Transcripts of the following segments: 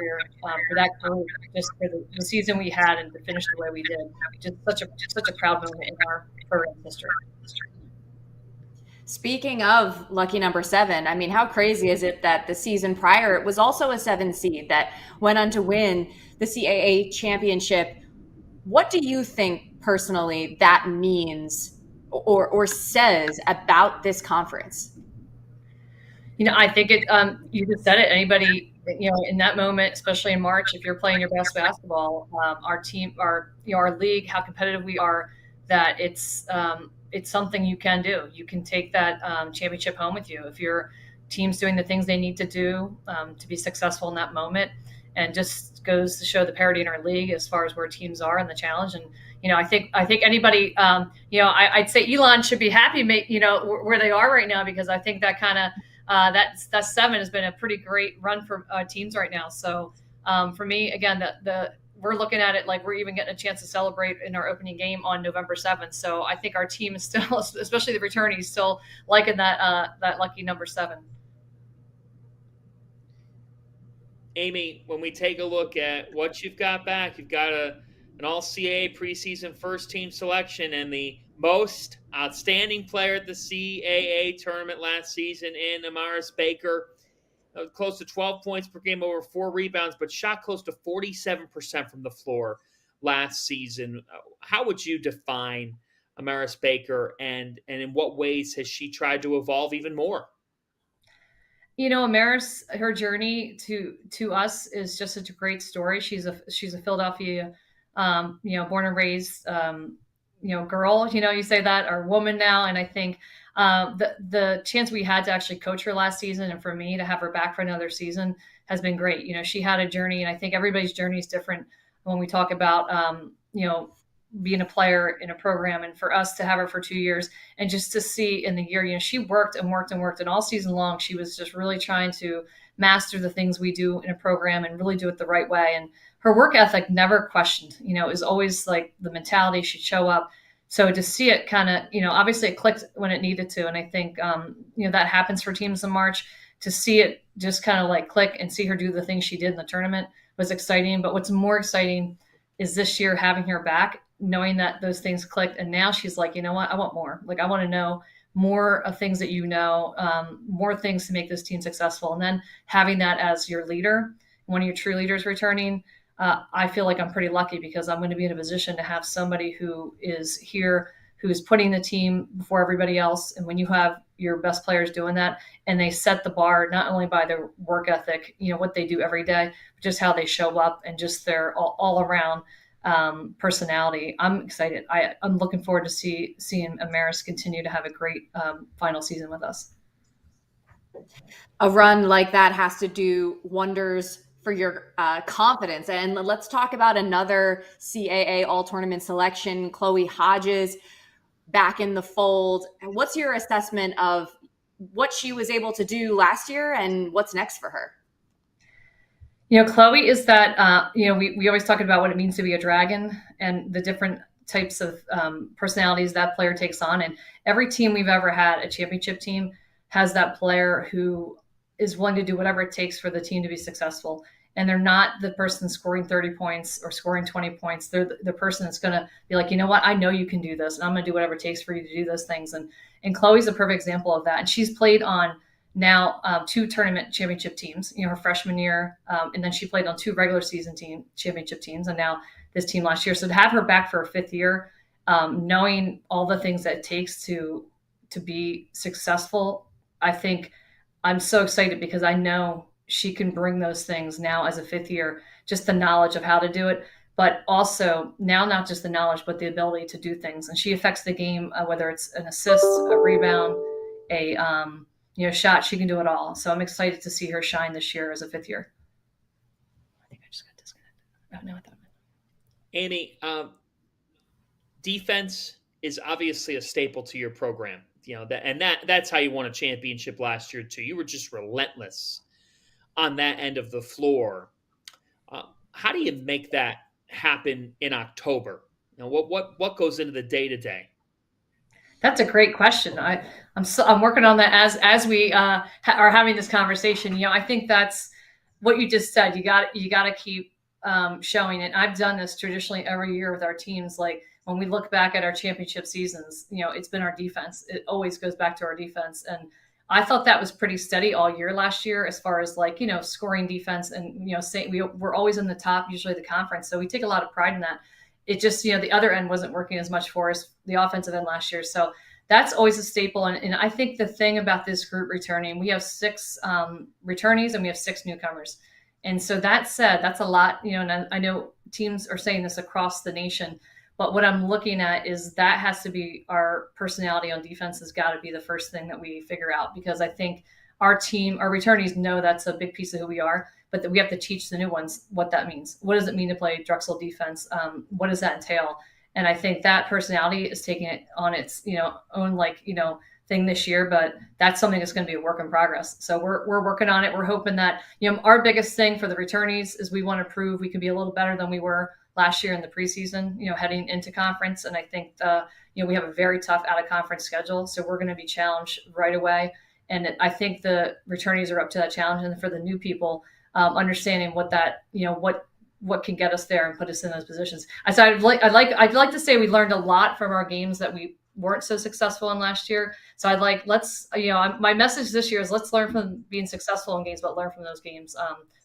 career for that group, just for the season we had and to finish the way we did. Just such a proud moment in our program history. Speaking of lucky number 7, I mean, how crazy is it that the season prior, it was also a 7 seed that went on to win the CAA championship. What do you think personally that means or says about this conference? I think you just said it. Anybody, in that moment, especially in March, if you're playing your best basketball, our team, our league, how competitive we are, that it's something you can do. You can take that championship home with you if your team's doing the things they need to do to be successful in that moment, and just goes to show the parity in our league as far as where teams are and the challenge. And I think anybody, I'd say Elon should be happy, where they are right now, because I think that kind of that 7 has been a pretty great run for teams right now. So for me, again, we're looking at it like we're even getting a chance to celebrate in our opening game on November 7th. So I think our team is still, especially the returnees, still liking that lucky number 7. Amy, when we take a look at what you've got back, you've got an All-CAA preseason first-team selection and the most outstanding player at the CAA tournament last season in Amaris Baker. Close to 12 points per game, over 4 rebounds, but shot close to 47% from the floor last season. How would you define Amaris Baker, and in what ways has she tried to evolve even more? Amaris, her journey to us is just such a great story. She's a Philadelphia, born and raised, girl. You say that, or woman now, and I think the chance we had to actually coach her last season, and for me to have her back for another season, has been great. She had a journey, and I think everybody's journey is different when we talk about being a player in a program. And for us to have her for 2 years and just to see in the year, she worked and worked and worked, and all season long she was just really trying to master the things we do in a program and really do it the right way. And her work ethic never questioned, is always like the mentality. She'd show up. So to see it kind of, obviously it clicked when it needed to. And I think, that happens for teams in March. To see it just kind of like click and see her do the things she did in the tournament was exciting. But what's more exciting is this year having her back, knowing that those things clicked. And now she's like, you know what, I want more. Like, I want to know more of things that more things to make this team successful. And then having that as your leader, one of your true leaders returning, I feel like I'm pretty lucky, because I'm going to be in a position to have somebody who is here, who's putting the team before everybody else. And when you have your best players doing that, and they set the bar not only by their work ethic, what they do every day, but just how they show up and just their all around personality, I'm excited. I'm looking forward to seeing Amaris continue to have a great final season with us. A run like that has to do wonders for your confidence. And let's talk about another CAA all-tournament selection, Chloe Hodges, back in the fold. What's your assessment of what she was able to do last year and what's next for her? Chloe is that, we always talk about what it means to be a dragon and the different types of personalities that player takes on. And every team we've ever had, a championship team, has that player who is willing to do whatever it takes for the team to be successful. And they're not the person scoring 30 points or scoring 20 points. They're the person that's going to be like, you know what, I know you can do this, and I'm going to do whatever it takes for you to do those things. And Chloe's a perfect example of that. And she's played on now 2 tournament championship teams, her freshman year. And then she played on 2 regular season championship teams, and now this team last year. So to have her back for a 5th year, knowing all the things that it takes to be successful, I think I'm so excited, because I know she can bring those things now as a 5th year, just the knowledge of how to do it, but also now not just the knowledge, but the ability to do things. And she affects the game, whether it's an assist, a rebound, a shot. She can do it all. So I'm excited to see her shine this year as a 5th year. I think I just got disconnected. Oh, no, I thought. Amy, defense is obviously a staple to your program. That's how you won a championship last year too. You were just relentless on that end of the floor. How do you make that happen in October? What goes into the day-to-day? That's a great question. I'm working on that as we are having this conversation. I think that's what you just said, you got to keep showing it. I've done this traditionally every year with our teams. Like when we look back at our championship seasons, it's been our defense. It always goes back to our defense. And I thought that was pretty steady all year last year, as far as like, scoring defense and, we're always in the top, usually the conference. So we take a lot of pride in that. It just, the other end wasn't working as much for us, the offensive end last year. So that's always a staple. And I think the thing about this group returning, we have 6 returnees and we have 6 newcomers. And so that said, that's a lot, and I know teams are saying this across the nation, but what I'm looking at is that has to be our personality on defense has got to be the first thing that we figure out, because I think our team, our returnees know that's a big piece of who we are, but that we have to teach the new ones what that means. What does it mean to play Drexel defense? What does that entail? And I think that personality is taking it on its, own, thing this year, but that's something that's going to be a work in progress. So we're working on it. We're hoping that, our biggest thing for the returnees is we want to prove we can be a little better than we were last year in the preseason, heading into conference. And I think, we have a very tough out of conference schedule. So we're going to be challenged right away. And I think the returnees are up to that challenge. And for the new people, understanding what that, what can get us there and put us in those positions. I'd like to say we learned a lot from our games that we weren't so successful in last year. So my message this year is let's learn from being successful in games, but learn from those games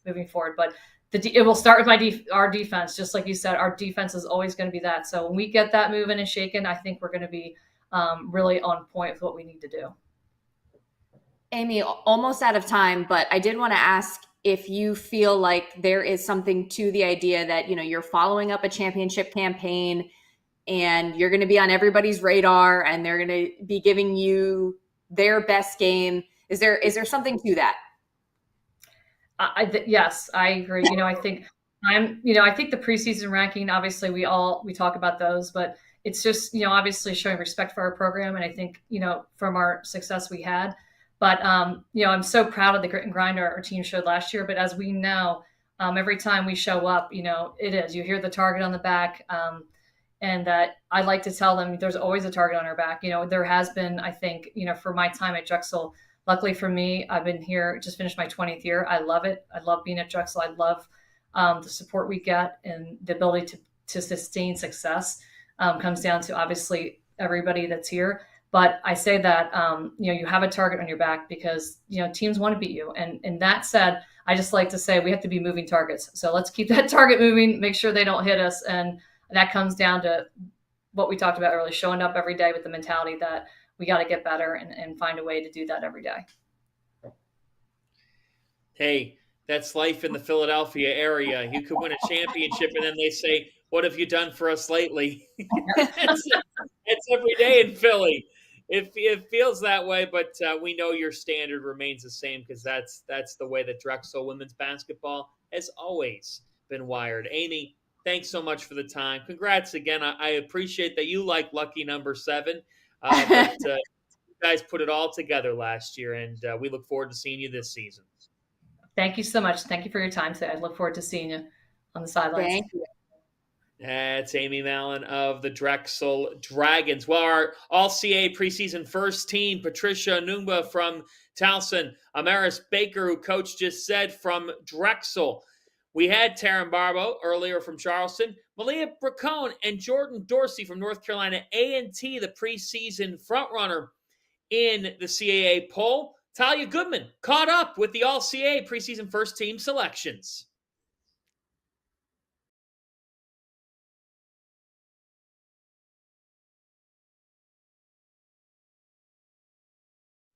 moving forward. But it will start with our defense. Just like you said, our defense is always going to be that. So when we get that moving and shaking, I think we're going to be really on point with what we need to do. Amy, almost out of time, but I did want to ask if you feel like there is something to the idea that, you're following up a championship campaign and you're going to be on everybody's radar and they're going to be giving you their best game. Is there something to that? Yes, I agree. I think I think the preseason ranking, obviously we talk about those, but it's just, obviously showing respect for our program. And I think, from our success we had, but, I'm so proud of the grit and grind our team showed last year. But as we know, every time we show up, it is, you hear the target on the back. And that I like to tell them there's always a target on our back. There has been, I think, for my time at Drexel, luckily for me, I've been here, just finished my 20th year. I love it. I love being at Drexel. I love the support we get, and the ability to sustain success comes down to obviously everybody that's here. But I say that, you have a target on your back because, teams want to beat you. And that said, I just like to say we have to be moving targets. So let's keep that target moving, make sure they don't hit us. And that comes down to what we talked about earlier, showing up every day with the mentality that we got to get better and find a way to do that every day. Hey, that's life in the Philadelphia area. You could win a championship and then they say, what have you done for us lately? It's every day in Philly. It feels that way, but we know your standard remains the same because that's the way that Drexel women's basketball has always been wired. Amy, thanks so much for the time. Congrats again. I appreciate that you like lucky number 7. But you guys put it all together last year, and we look forward to seeing you this season. Thank you so much. Thank you for your time today. I look forward to seeing you on the sidelines. Thank you. That's Amy Mallon of the Drexel Dragons. Well, our All-CAA preseason first team, Patricia Numba from Towson, Amaris Baker, who Coach just said, from Drexel. We had Tarrell Barbo earlier from Charleston, Malia Bracone, and Jordan Dorsey from North Carolina A&T, the preseason frontrunner in the CAA poll. Talia Goodman caught up with the All-CAA preseason first team selections.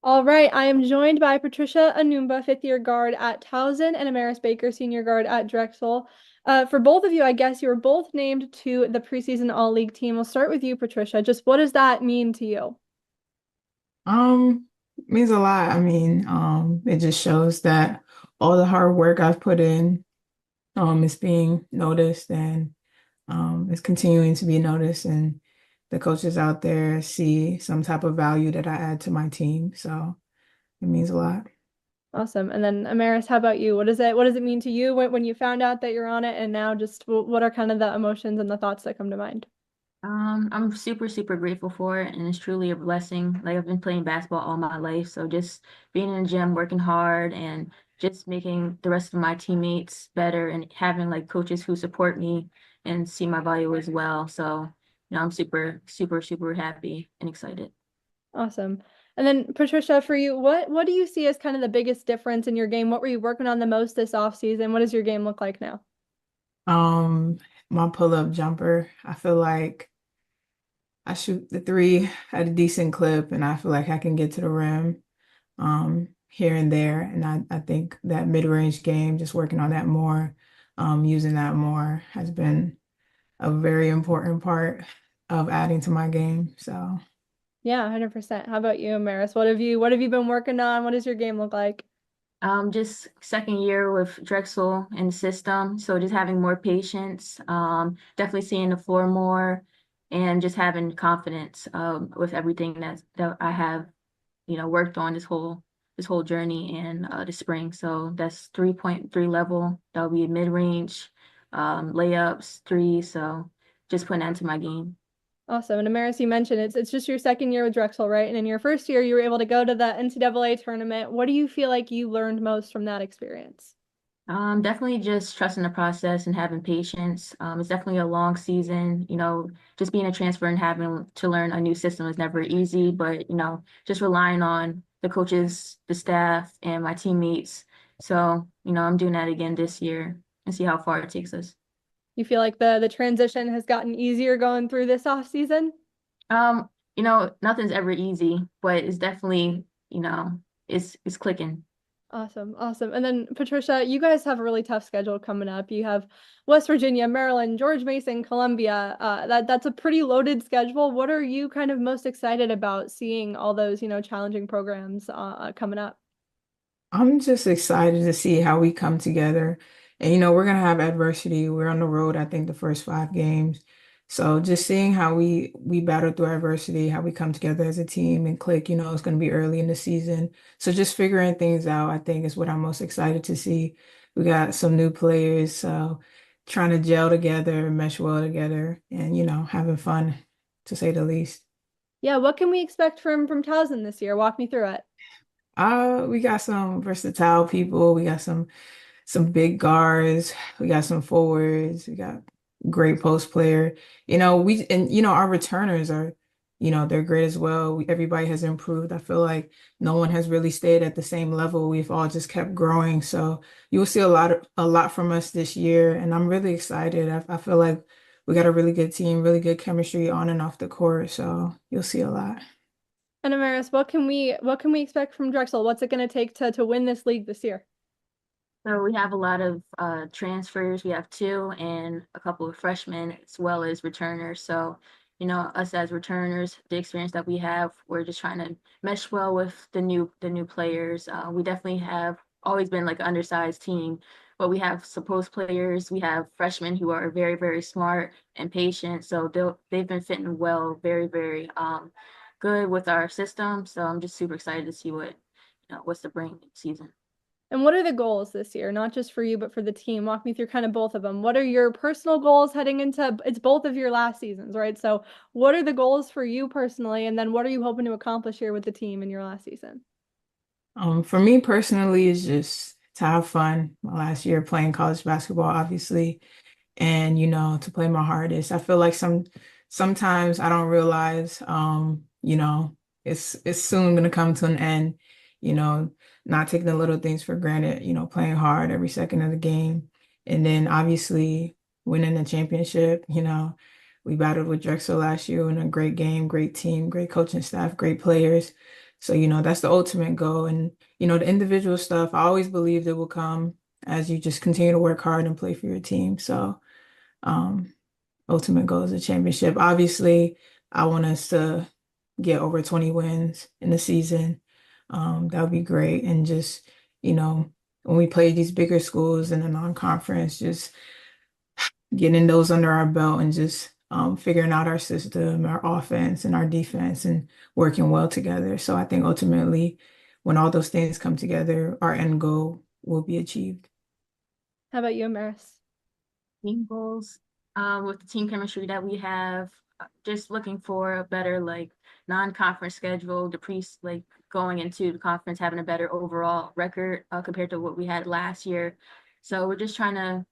All right, I am joined by Patricia Anumba, 5th-year guard at Towson, and Amaris Baker, senior guard at Drexel. For both of you, I guess you were both named to the preseason all-league team. We'll start with you, Patricia. Just what does that mean to you? It means a lot. I mean, it just shows that all the hard work I've put in is being noticed and is continuing to be noticed, and the coaches out there see some type of value that I add to my team. So it means a lot. Awesome. And then Amaris, how about you? What does it mean to you when you found out that you're on it, and now just what are kind of the emotions and the thoughts that come to mind? I'm super, super grateful for it, and it's truly a blessing. Like, I've been playing basketball all my life, so just being in the gym, working hard, and just making the rest of my teammates better and having like coaches who support me and see my value as well. So, I'm super, super, super happy and excited. Awesome. And then Patricia, for you, what do you see as kind of the biggest difference in your game? What were you working on the most this off season? What does your game look like now? Um, my pull-up jumper, I feel like I shoot the three at a decent clip, and I feel like I can get to the rim here and there. And I think that mid-range game, just working on that more, using that more has been a very important part of adding to my game. So Yeah, 100%. How about you, Maris? What have you been working on? What does your game look like? Just second year with Drexel in the system, so just having more patience, definitely seeing the floor more, and just having confidence with everything that I have, worked on this whole journey in the spring. So that's 3.3 level. That'll be mid-range, layups, three. So just putting that into my game. Awesome. And Amaris, you mentioned it's just your second year with Drexel, right? And in your first year, you were able to go to the NCAA tournament. What do you feel like you learned most from that experience? Definitely just trusting the process and having patience. It's definitely a long season. Just being a transfer and having to learn a new system is never easy, but just relying on the coaches, the staff, and my teammates. So, I'm doing that again this year and see how far it takes us. You feel like the transition has gotten easier going through this off season? Nothing's ever easy, but it's definitely, it's clicking. Awesome. Awesome. And then Patricia, you guys have a really tough schedule coming up. You have West Virginia, Maryland, George Mason, Columbia. That's a pretty loaded schedule. What are you kind of most excited about seeing all those, challenging programs coming up? I'm just excited to see how we come together. And, we're going to have adversity. We're on the road, I think, the first 5 games. So just seeing how we battle through adversity, how we come together as a team and click, it's going to be early in the season. So just figuring things out, I think, is what I'm most excited to see. We got some new players, so trying to gel together, mesh well together, and, having fun, to say the least. Yeah, what can we expect from Towson this year? Walk me through it. We got some versatile people. We got some big guards. We got some forwards. We got great post player. Our returners are, they're great as well. Everybody has improved. I feel like no one has really stayed at the same level. We've all just kept growing. So you will see a lot from us this year, and I'm really excited. I feel like we got a really good team, really good chemistry on and off the court. So you'll see a lot. And Amaris, what can we expect from Drexel? What's it going to take to win this league this year? So we have a lot of transfers. We have two and a couple of freshmen as well as returners. So, us as returners, the experience that we have, we're just trying to mesh well with the new players. We definitely have always been like an undersized team, but we have supposed players. We have freshmen who are very, very smart and patient. So they've been fitting well, very, very good with our system. So I'm just super excited to see what's the bring season. And what are the goals this year? Not just for you, but for the team. Walk me through kind of both of them. What are your personal goals heading into, it's both of your last seasons, right? So what are the goals for you personally? And then what are you hoping to accomplish here with the team in your last season? For me personally, it's just to have fun. My last year playing college basketball, obviously, and to play my hardest. I feel like sometimes I don't realize, it's soon gonna come to an end. You know, not taking the little things for granted. Playing hard every second of the game, and then obviously winning the championship. We battled with Drexel last year in a great game, great team, great coaching staff, great players. So, that's the ultimate goal. And, the individual stuff, I always believed it will come as you just continue to work hard and play for your team. So, um, ultimate goal is a championship. Obviously, I want us to get over 20 wins in the season. That would be great. And just, when we play these bigger schools in the non-conference, just getting those under our belt and just figuring out our system, our offense and our defense and working well together. So I think ultimately, when all those things come together, our end goal will be achieved. How about you, Maris? Team goals with the team chemistry that we have. just looking for a better like non-conference schedule, like going into the conference having a better overall record compared to what we had last year. So we're just trying to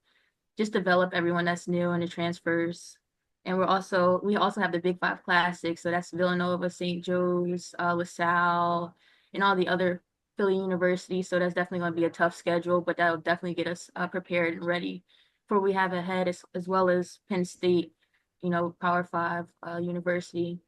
just develop everyone that's new and the transfers. And we also have the Big Five Classic. So that's Villanova, St. Joe's, LaSalle, and all the other Philly universities. So that's definitely going to be a tough schedule, but that'll definitely get us prepared and ready for what we have ahead, as well as Penn State, Power Five university.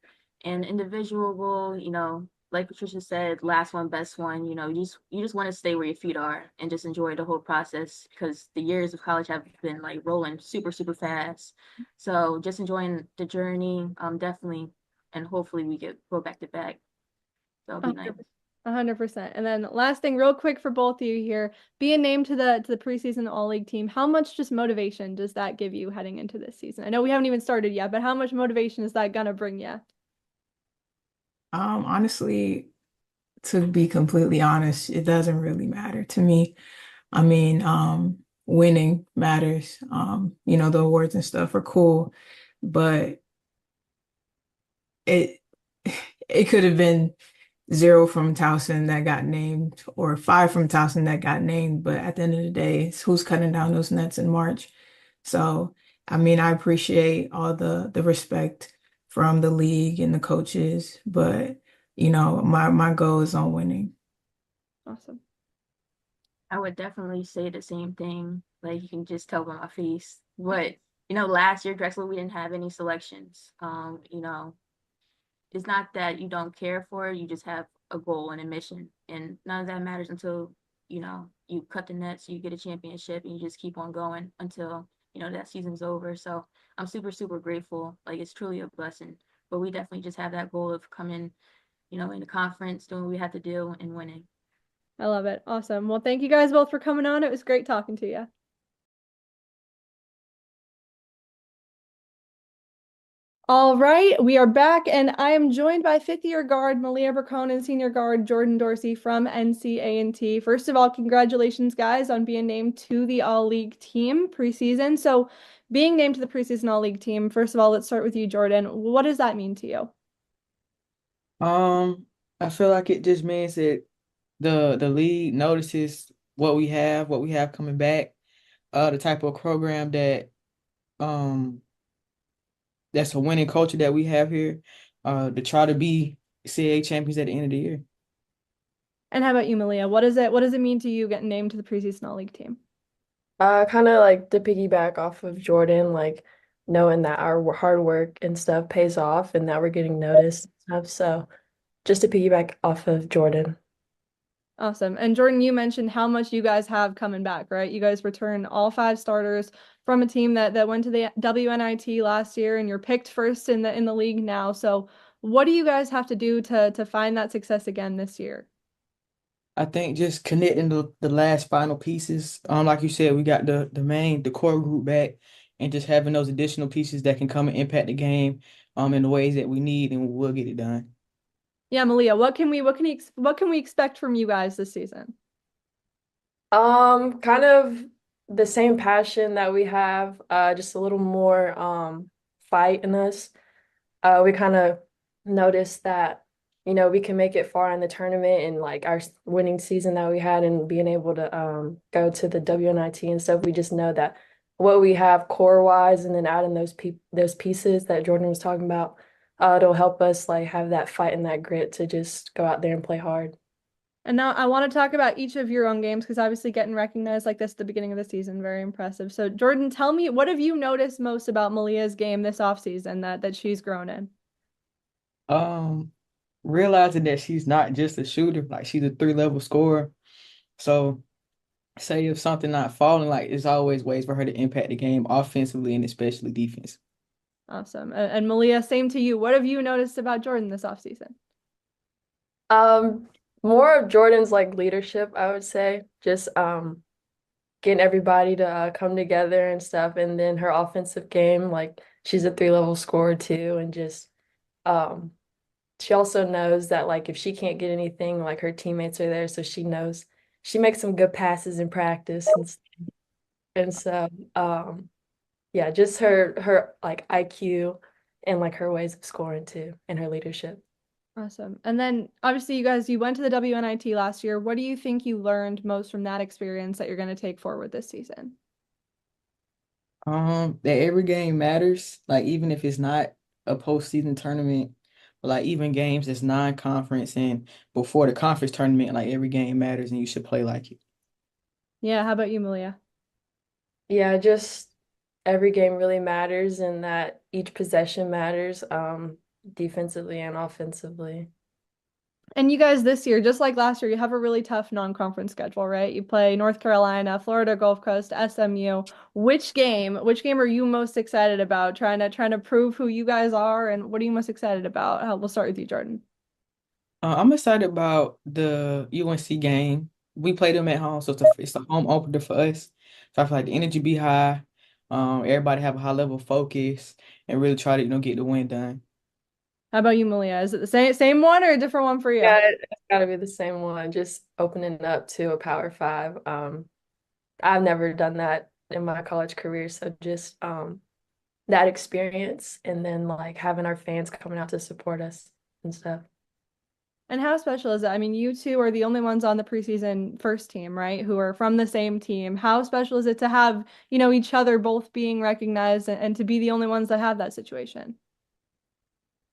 And individual will, like Patricia said, last one, best one. You just want to stay where your feet are and just enjoy the whole process because the years of college have been like rolling super, fast. So just enjoying the journey, definitely, and hopefully we get go back to back. That'll be nice. 100%. And then last thing, real quick for both of you here, being named to the preseason all-league team, how much just motivation does that give you heading into this season? I know we haven't even started yet, but how much motivation is that gonna bring you? Honestly, to be completely honest, it doesn't really matter to me. I mean, winning matters. The awards and stuff are cool, but it it could have been 0 from Towson that got named or 5 from Towson that got named, but at the end of the day, it's who's cutting down those nets in March. So, I mean, I appreciate all the respect from the league and the coaches, but my goal is on winning. Awesome. I would definitely say the same thing. Like you can just tell by my face. But last year Drexel we didn't have any selections. It's not that you don't care for it, you just have a goal and a mission. And none of that matters until, you cut the nets, you get a championship, and you just keep on going until, that season's over. So I'm super, super grateful. Like it's truly a blessing. But we definitely just have that goal of coming, in the conference, doing what we have to do and winning. I love it. Awesome. Well, thank you guys both for coming on. It was great talking to you. All right, we are back, and I am joined by fifth-year guard Malia Bracone and senior guard Jordan Dorsey from NCAA. First of all, congratulations, guys, on being named to the All-League team preseason. So, being named to the preseason All-League team, first of all, let's start with you, Jordan. What does that mean to you? I feel like it just means that the league notices what we have coming back, the type of program um that's a winning culture that we have here, to try to be CAA champions at the end of the year. And how about you, Malia? What does it mean to you getting named to the preseason All-League team? Kind of like to piggyback off of Jordan, like knowing that our hard work and stuff pays off and that we're getting noticed and stuff. So just to piggyback off of Jordan. Awesome. And Jordan, you mentioned how much you guys have coming back, right? You guys returned all 5 starters from a team that went to the WNIT last year, and you're picked first in the league now. So what do you guys have to do to find that success again this year? I think just connecting the last final pieces. Like you said, we got the core group back, and just having those additional pieces that can come and impact the game in the ways that we need, and we'll get it done. Yeah, Malia, what can we expect from you guys this season? Kind of the same passion that we have, just a little more fight in us. We kind of noticed that, we can make it far in the tournament and like our winning season that we had and being able to go to the WNIT and stuff. We just know that what we have core wise and then adding those pieces that Jordan was talking about, it'll help us like have that fight and that grit to just go out there and play hard. And now I want to talk about each of your own games because obviously getting recognized like this at the beginning of the season, very impressive. So Jordan, tell me, what have you noticed most about Malia's game this offseason that she's grown in? Realizing that she's not just a shooter, like she's a 3-level scorer. So say if something not falling, like there's always ways for her to impact the game offensively and especially defense. Awesome. And Malia, same to you. What have you noticed about Jordan this offseason? More of Jordan's like leadership, I would say, just getting everybody to come together and stuff, and then her offensive game, like she's a 3-level scorer too, and just she also knows that like if she can't get anything, like her teammates are there, so she knows she makes some good passes in practice and so yeah, just her like IQ and like her ways of scoring too and her leadership. Awesome. And then obviously you went to the WNIT last year. What do you think you learned most from that experience that you're going to take forward this season? That every game matters. Like even if it's not a postseason tournament, but like even games that's non-conference and before the conference tournament, like every game matters and you should play like it. Yeah, how about you, Malia? Yeah, just every game really matters and that each possession matters, defensively and offensively. And you guys this year, just like last year, you have a really tough non-conference schedule, right? You play North Carolina, Florida Gulf Coast, SMU. Which game are you most excited about? Trying to prove who you guys are, and what are you most excited about? We'll start with you, Jordan. I'm excited about the UNC game. We play them at home, so it's a home opener for us. So I feel like the energy be high. Everybody have a high level of focus and really try to get the win done. How about you, Malia? Is it the same one or a different one for you? Yeah, it's got to be the same one, just opening up to a Power Five. I've never done that in my college career, so just that experience and then like having our fans coming out to support us and stuff. And how special is it? I mean, you two are the only ones on the preseason first team, right? Who are from the same team. How special is it to have, each other both being recognized and to be the only ones that have that situation?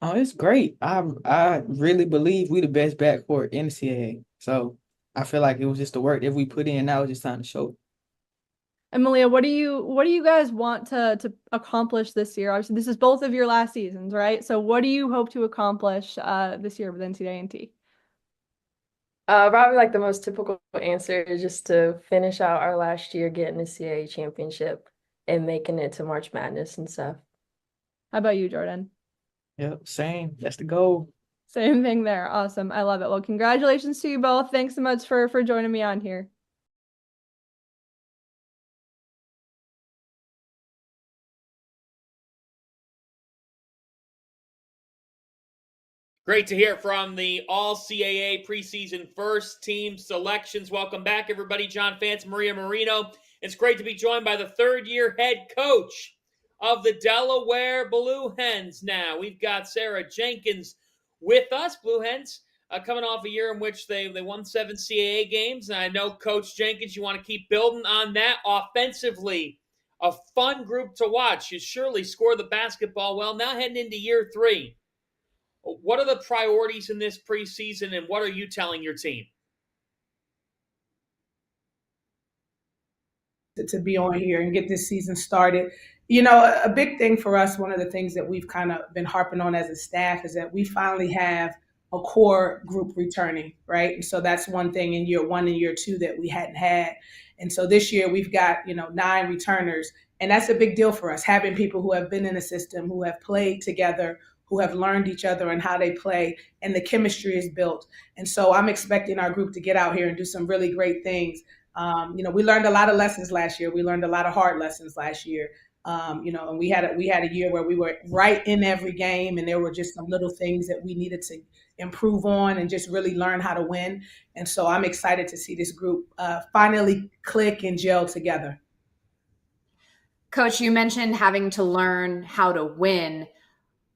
Oh, it's great. I really believe we the best backcourt in the CAA. So I feel like it was just the work that we put in. Now it's just time to show. And Malia, what do you guys want to accomplish this year? Obviously, this is both of your last seasons, right? So what do you hope to accomplish this year with NCAA? Probably like the most typical answer is just to finish out our last year getting the CAA championship and making it to March Madness and stuff. How about you, Jordan? Yep, same. That's the goal. Same thing there. Awesome. I love it. Well, congratulations to you both. Thanks so much for joining me on here. Great to hear from the All-CAA preseason first team selections. Welcome back, everybody. John Fanta and Maria Marino. It's great to be joined by the third-year head coach of the Delaware Blue Hens now. We've got Sarah Jenkins with us. Blue Hens coming off a year in which they won 7 CAA games. And I know, Coach Jenkins, you want to keep building on that offensively. A fun group to watch. You surely score the basketball well. Now heading into year 3. What are the priorities in this preseason, and what are you telling your team? To be on here and get this season started. A big thing for us, one of the things that we've kind of been harping on as a staff is that we finally have a core group returning, right? And so that's one thing in year 1 and year 2 that we hadn't had. And so this year we've got, 9 returners. And that's a big deal for us, having people who have been in the system, who have played together, who have learned each other and how they play, and the chemistry is built. And so I'm expecting our group to get out here and do some really great things. We learned a lot of lessons last year. We learned a lot of hard lessons last year. And we had a year where we were right in every game, and there were just some little things that we needed to improve on and just really learn how to win. And so I'm excited to see this group finally click and gel together. Coach, you mentioned having to learn how to win.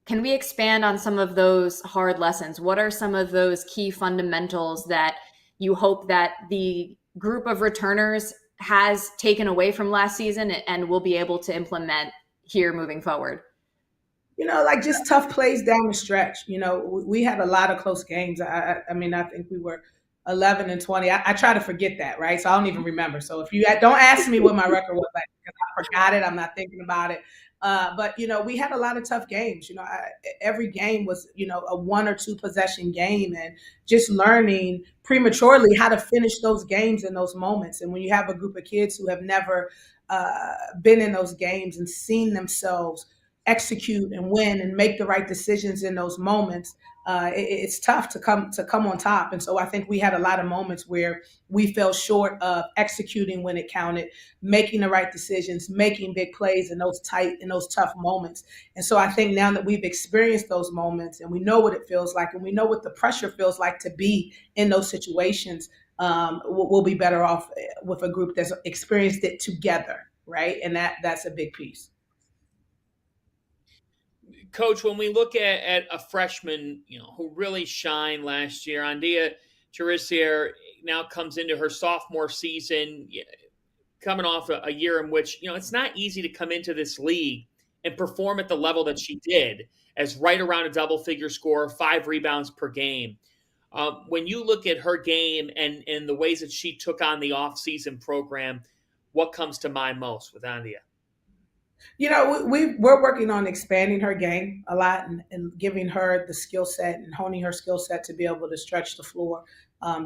Can we expand on some of those hard lessons? What are some of those key fundamentals that you hope that the group of returners has taken away from last season and will be able to implement here moving forward? Like just tough plays down the stretch. We had a lot of close games. I think we were 11-20. I try to forget that, right? So I don't even remember. So if you don't ask me what my record was like, because I forgot it, I'm not thinking about it. But we had a lot of tough games. Every game was, a 1 or 2 possession game, and just learning prematurely how to finish those games in those moments. And when you have a group of kids who have never been in those games and seen themselves execute and win and make the right decisions in those moments, it's tough to come on top. And so I think we had a lot of moments where we fell short of executing when it counted, making the right decisions, making big plays in those tough moments. And so I think now that we've experienced those moments and we know what it feels like and we know what the pressure feels like to be in those situations, we'll be better off with a group that's experienced it together, right? And that's a big piece. Coach, when we look at a freshman, who really shined last year, Andia Cherissier now comes into her sophomore season, coming off a year in which, it's not easy to come into this league and perform at the level that she did, as right around a double-figure score, 5 rebounds per game. When you look at her game and the ways that she took on the off-season program, what comes to mind most with Andia? We're working on expanding her game a lot and giving her the skill set and honing her skill set to be able to stretch the floor,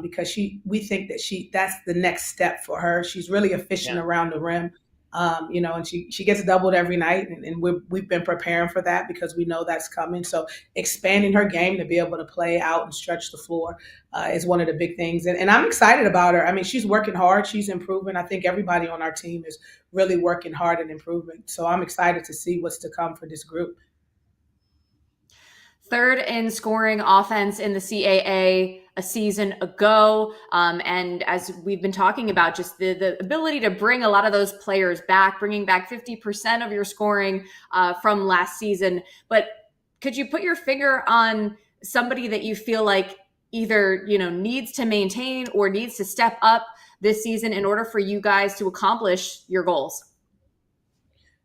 because we think that that's the next step for her. She's really efficient around the rim, and she gets doubled every night, and we've been preparing for that because we know that's coming. So expanding her game to be able to play out and stretch the floor is one of the big things. And I'm excited about her. I mean, she's working hard. She's improving. I think everybody on our team is really working hard and improving. So I'm excited to see what's to come for this group. Third in scoring offense in the CAA a season ago. And as we've been talking about, just the ability to bring a lot of those players back, bringing back 50% of your scoring from last season. But could you put your finger on somebody that you feel like either, needs to maintain or needs to step up this season in order for you guys to accomplish your goals?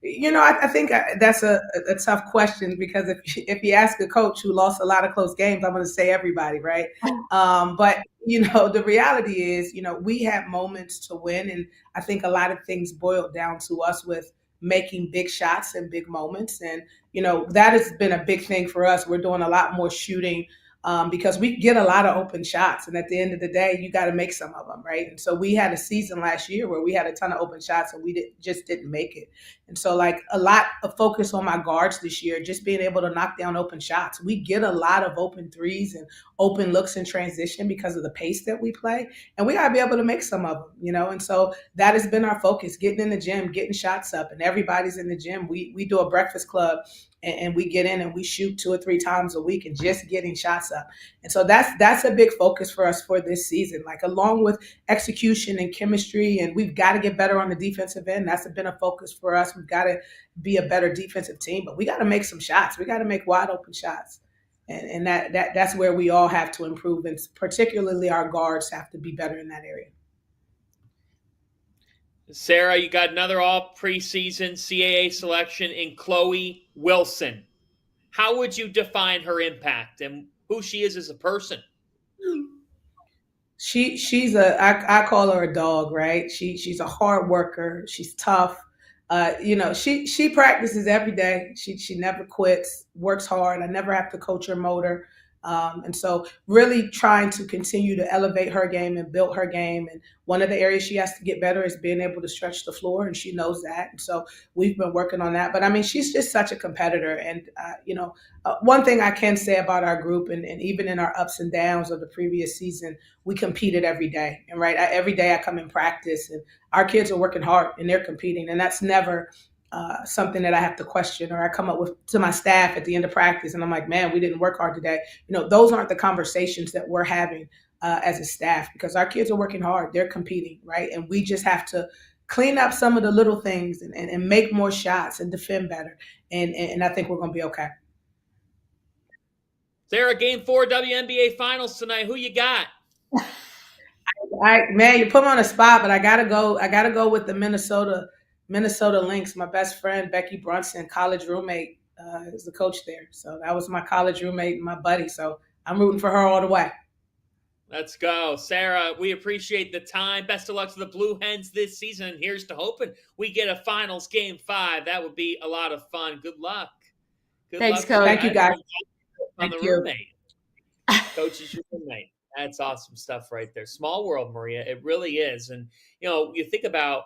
I think that's a tough question, because if you ask a coach who lost a lot of close games, I'm going to say everybody, right? But the reality is, we have moments to win, and I think a lot of things boiled down to us with making big shots and big moments, and that has been a big thing for us. We're doing a lot more shooting. Because we get a lot of open shots, and at the end of the day, you got to make some of them, right? And so we had a season last year where we had a ton of open shots and we just didn't make it. And so a lot of focus on my guards this year, just being able to knock down open shots. We get a lot of open threes and open looks in transition because of the pace that we play, and we got to be able to make some of them, and so that has been our focus, getting in the gym, getting shots up, and everybody's in the gym. We do a breakfast club, and we get in and we shoot 2 or 3 times a week and just getting shots up. And so that's a big focus for us for this season, along with execution and chemistry. And we've got to get better on the defensive end. That's been a focus for us. We've got to be a better defensive team, but we got to make some shots. We got to make wide open shots. And that's where we all have to improve. And particularly our guards have to be better in that area. Sarah, you got another all preseason CAA selection in Chloe Wilson. How would you define her impact and who she is as a person? She's I call her a dog, right? She's a hard worker. She's tough. She practices every day. She never quits, works hard. I never have to coach her motor. And so really trying to continue to elevate her game and build her game. And one of the areas she has to get better is being able to stretch the floor, and she knows that. And so we've been working on that. But I mean, she's just such a competitor. And, one thing I can say about our group, and even in our ups and downs of the previous season, we competed every day. And every day I come in practice, and our kids are working hard and they're competing. And that's never something that I have to question, or I come up with to my staff at the end of practice and I'm like, man, we didn't work hard today. Those aren't the conversations that we're having as a staff, because our kids are working hard. They're competing, right? And we just have to clean up some of the little things and make more shots and defend better. And I think we're going to be okay. Sarah, Game 4 WNBA Finals tonight. Who you got? Man, you put me on a spot, but I gotta go with the Minnesota Lynx. My best friend Becky Brunson, college roommate, is the coach there. So that was my college roommate and my buddy. So I'm rooting for her all the way. Let's go. Sarah, we appreciate the time. Best of luck to the Blue Hens this season. And here's to hoping we get a finals Game 5. That would be a lot of fun. Good luck. Thanks, Coach. Thank you, guys. Thank you. Roommate. Coach is your roommate. That's awesome stuff right there. Small world, Maria. It really is. And, you think about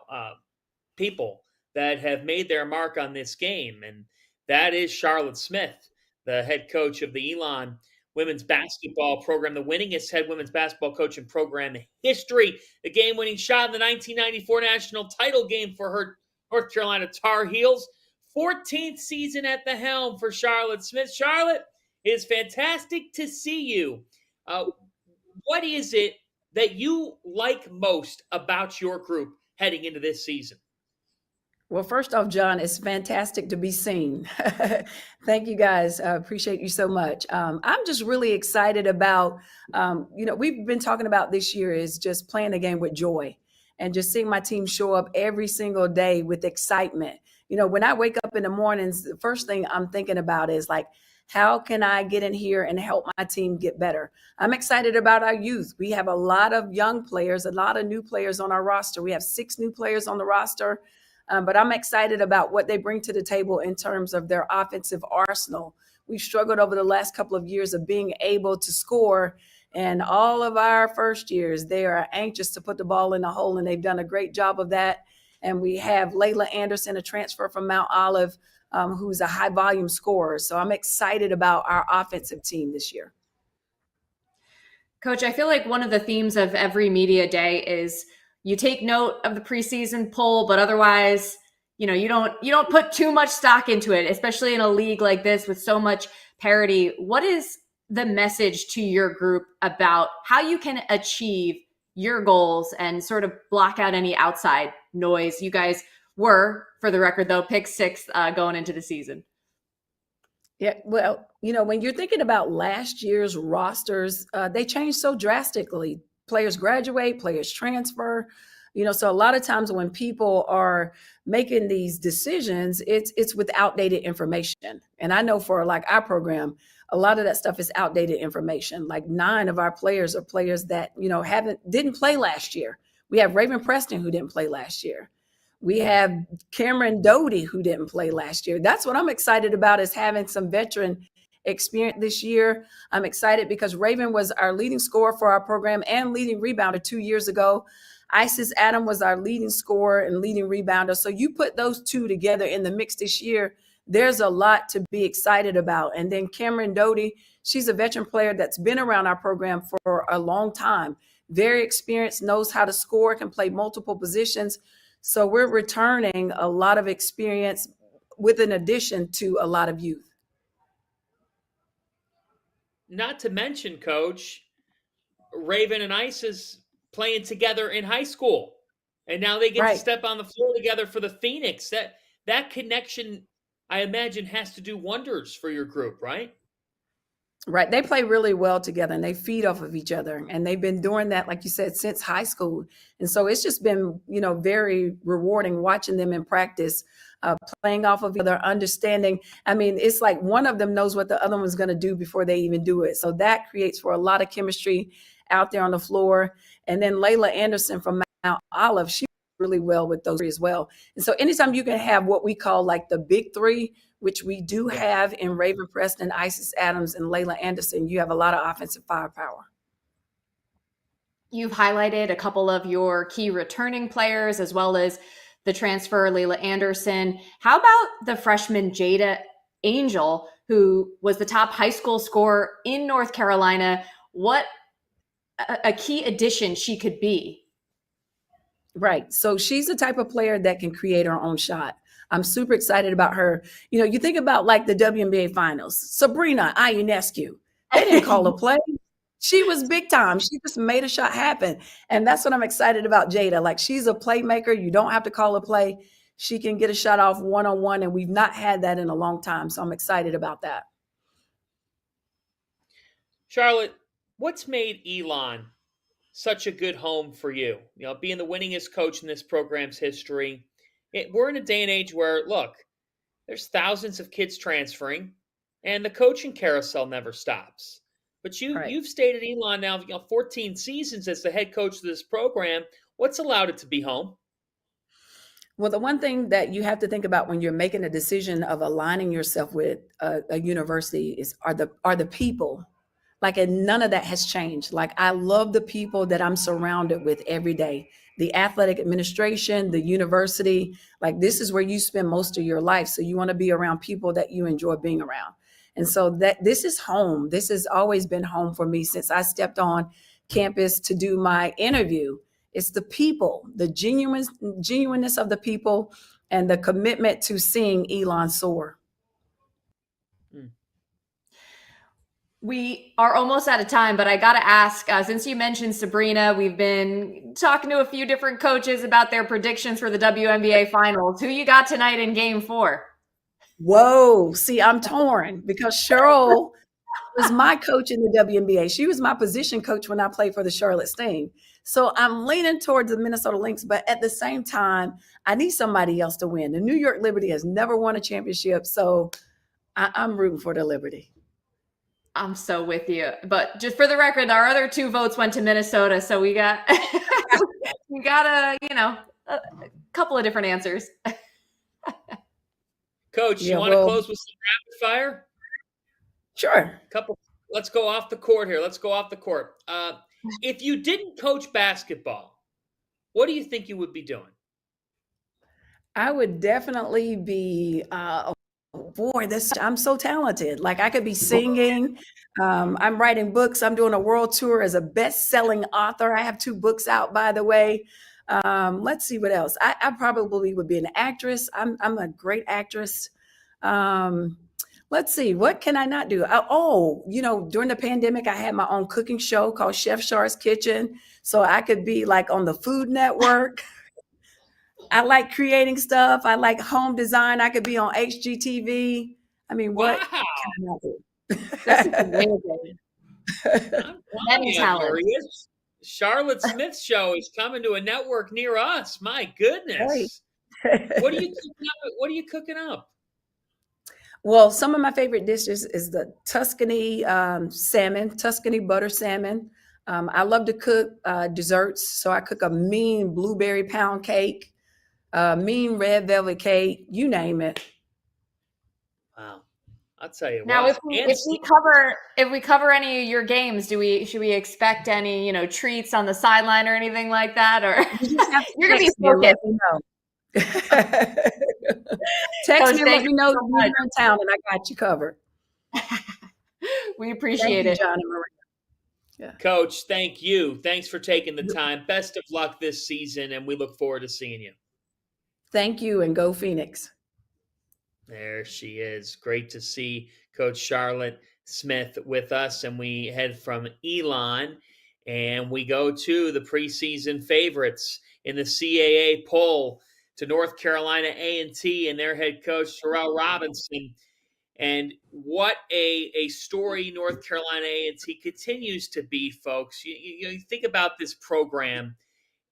people that have made their mark on this game, and that is Charlotte Smith, the head coach of the Elon women's basketball program, the winningest head women's basketball coach in program history. The game-winning shot in the 1994 national title game for her North Carolina Tar Heels. 14th season at the helm for Charlotte Smith. Charlotte, it is fantastic to see you. What is it that you like most about your group heading into this season? Well, first off, John, it's fantastic to be seen. Thank you guys. I appreciate you so much. I'm just really excited about, we've been talking about this year is just playing the game with joy and just seeing my team show up every single day with excitement. When I wake up in the mornings, the first thing I'm thinking about is like, how can I get in here and help my team get better? I'm excited about our youth. We have a lot of young players, a lot of new players on our roster. We have 6 new players on the roster. But I'm excited about what they bring to the table in terms of their offensive arsenal. We've struggled over the last couple of years of being able to score. And all of our first years, they are anxious to put the ball in the hole, and they've done a great job of that. And we have Layla Anderson, a transfer from Mount Olive, who's a high volume scorer. So I'm excited about our offensive team this year. Coach, I feel like one of the themes of every media day is you take note of the preseason poll, but otherwise, you don't put too much stock into it, especially in a league like this with so much parity. What is the message to your group about how you can achieve your goals and sort of block out any outside noise? You guys were, for the record, though, picked 6th going into the season. Yeah, well, when you're thinking about last year's rosters, they changed so drastically. Players graduate, players transfer, so a lot of times when people are making these decisions, it's with outdated information. And I know for like our program, a lot of that stuff is outdated information. Like 9 of our players are players that, didn't play last year. We have Raven Preston who didn't play last year. We have Cameron Doty who didn't play last year. That's what I'm excited about, is having some veteran experience this year. I'm excited because Raven was our leading scorer for our program and leading rebounder 2 years ago. Isis Adam was our leading scorer and leading rebounder. So you put those 2 together in the mix this year, there's a lot to be excited about. And then Cameron Doty, she's a veteran player that's been around our program for a long time, very experienced, knows how to score, can play multiple positions. So we're returning a lot of experience with an addition to a lot of youth. Not to mention, Coach, Raven and Isis playing together in high school, and now they get to step on the floor together for the Phoenix. That connection, I imagine, has to do wonders for your group, right? Right. They play really well together and they feed off of each other. And they've been doing that, like you said, since high school. And so it's just been, very rewarding watching them in practice, playing off of each other, understanding. I mean, it's like one of them knows what the other one's going to do before they even do it. So that creates for a lot of chemistry out there on the floor. And then Layla Anderson from Mount Olive, she really well with those 3 as well. And so anytime you can have what we call like the big 3, which we do have in Raven Preston, Isis Adams, and Layla Anderson, you have a lot of offensive firepower. You've highlighted a couple of your key returning players as well as the transfer, Layla Anderson. How about the freshman Jada Angel, who was the top high school scorer in North Carolina? What a key addition she could be. Right. So she's the type of player that can create her own shot. I'm super excited about her. You think about like the WNBA finals, Sabrina Ionescu, they didn't call a play. She was big time. She just made a shot happen. And that's what I'm excited about Jada. Like, she's a playmaker. You don't have to call a play. She can get a shot off one-on-one, and we've not had that in a long time. So I'm excited about that. Charlotte, what's made Elon such a good home for you? Being the winningest coach in this program's history. We're in a day and age where, look, there's thousands of kids transferring, and the coaching carousel never stops. But you've stayed at Elon now 14 seasons as the head coach of this program. What's allowed it to be home? Well, the one thing that you have to think about when you're making a decision of aligning yourself with a university are the people. Like, and none of that has changed. Like, I love the people that I'm surrounded with every day. The athletic administration, the university, like, this is where you spend most of your life. So you want to be around people that you enjoy being around. And so this is home. This has always been home for me since I stepped on campus to do my interview. It's the people, the genuineness of the people, and the commitment to seeing Elon soar. We are almost out of time, but I got to ask, since you mentioned Sabrina, we've been talking to a few different coaches about their predictions for the WNBA finals. Who you got tonight in game 4? Whoa. See, I'm torn because Cheryl was my coach in the WNBA. She was my position coach when I played for the Charlotte Sting. So I'm leaning towards the Minnesota Lynx, but at the same time, I need somebody else to win. The New York Liberty has never won a championship, so I'm rooting for the Liberty. I'm so with you. But just for the record, our other 2 votes went to Minnesota, so we got a couple of different answers. Coach, you want to close with some rapid fire? Sure. Let's go off the court here. If you didn't coach basketball, what do you think you would be doing? I would definitely be I'm so talented. Like I could be singing. I'm writing books. I'm doing a world tour as a best-selling author. I have 2 books out, by the way. Let's see what else. I probably would be an actress. I'm a great actress. Let's see, what can I not do? During the pandemic, I had my own cooking show called Chef Char's Kitchen. So I could be like on the Food Network. I like creating stuff. I like home design. I could be on HGTV. I mean, what can I not do? That's amazing. Many talents. Charlotte Smith's show is coming to a network near us. My goodness. Right. What are you cooking up? Well, some of my favorite dishes is the Tuscany Tuscany butter salmon. I love to cook desserts. So I cook a mean blueberry pound cake, mean red velvet cake, you name it. Wow. I'll tell you now, what. If we cover any of your games, should we expect any, treats on the sideline or anything like that? Or you're gonna be focused. Text me and let me know you're in town, and I got you covered. We appreciate it, John and Maria. Yeah. Coach, thank you. Thanks for taking the time. Best of luck this season, and we look forward to seeing you. Thank you, and go Phoenix. There she is. Great to see Coach Charlotte Smith with us. And we head from Elon and we go to the preseason favorites in the CAA poll to North Carolina A&T and their head coach, Tarrell Robinson. And what a story North Carolina A&T continues to be, folks. You think about this program.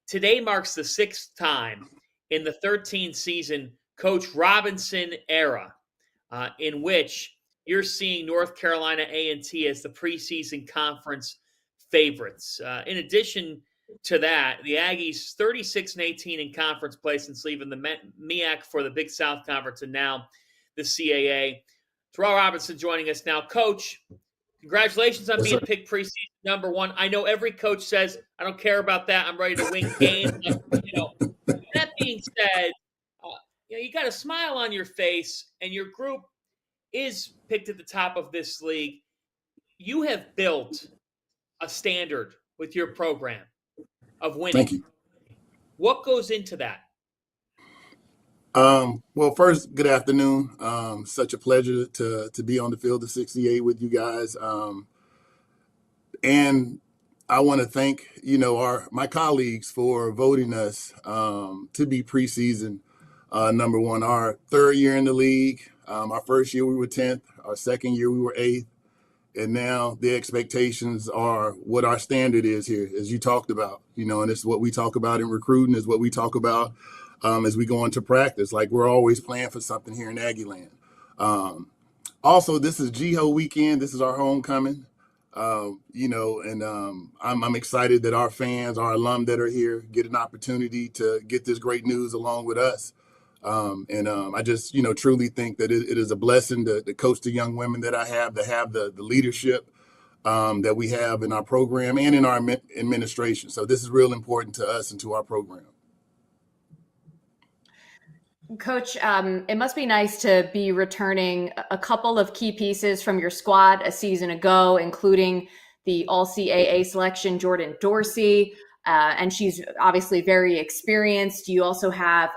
Today marks the 6th time in the 13th season Coach Robinson era, in which you're seeing North Carolina A&T as the preseason conference favorites. In addition to that, the Aggies 36-18 in conference play since leaving the MEAC for the Big South Conference and now the CAA. Tarrell Robinson joining us now. Coach, congratulations on being picked preseason number 1. I know every coach says, I don't care about that. I'm ready to win games. That being said, you got a smile on your face, and your group is picked at the top of this league. You have built a standard with your program of winning. Thank you. What goes into that? Well, first, good afternoon. Such a pleasure to be on the field of 68 with you guys. And I want to thank, my colleagues for voting us to be preseason number 1. Our 3rd year in the league, our 1st year we were 10th, our 2nd year we were 8th, and now the expectations are what our standard is here, as you talked about, and it's what we talk about in recruiting, is what we talk about as we go into practice. Like, we're always playing for something here in Aggieland. Also, this is GHO weekend. This is our homecoming. I'm excited that our fans, our alum that are here, get an opportunity to get this great news along with us. I just, truly think that it is a blessing to coach the young women that I have, to have the leadership that we have in our program and in our administration. So this is real important to us and to our program. Coach, it must be nice to be returning a couple of key pieces from your squad a season ago, including the All-CAA selection, Jordan Dorsey, and she's obviously very experienced. You also have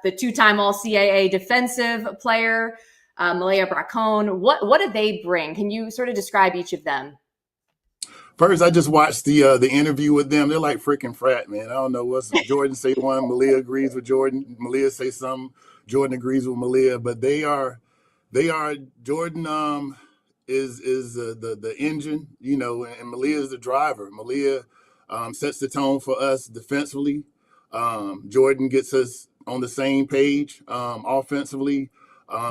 the 2-time All-CAA defensive player, Malia Bracone. What do they bring? Can you sort of describe each of them? First, I just watched the interview with them. They're like freaking frat, man. I don't know what's Jordan say one, Malia agrees with Jordan. Malia say something, Jordan agrees with Malia. But they are Jordan is the engine, and Malia is the driver. Malia sets the tone for us defensively. Jordan gets us on the same page offensively.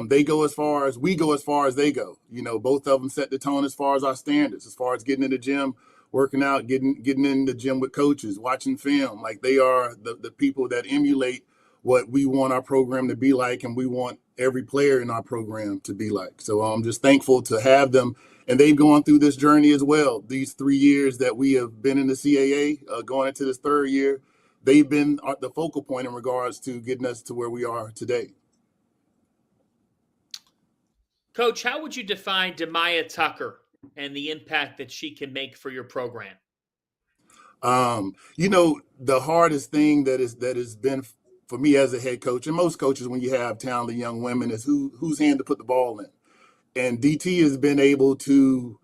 They go as far as we go, as far as they go. Both of them set the tone as far as our standards, as far as getting in the gym, working out, getting in the gym with coaches, watching film. Like, they are the people that emulate what we want our program to be like, and we want every player in our program to be like. So I'm just thankful to have them. And they've gone through this journey as well. These 3 years that we have been in the CAA, going into this third year, they've been the focal point in regards to getting us to where we are today. Coach, how would you define Demaya Tucker and the impact that she can make for your program? The hardest thing that has been for me as a head coach, and most coaches when you have talented young women, is whose hand to put the ball in. And DT has been able to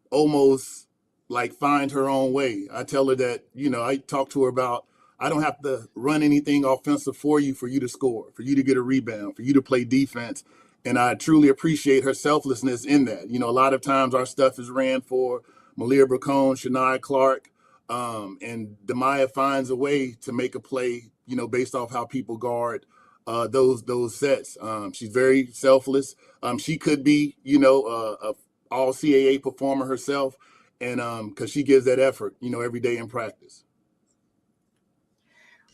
almost like find her own way. I tell her that, I talk to her about, I don't have to run anything offensive for you to score, for you to get a rebound, for you to play defense. And I truly appreciate her selflessness in that. A lot of times our stuff is ran for Malia Bracone, Shania Clark, and Demaya finds a way to make a play, based off how people guard those sets. She's very selfless. She could be, a all-CAA performer herself, and because she gives that effort, every day in practice.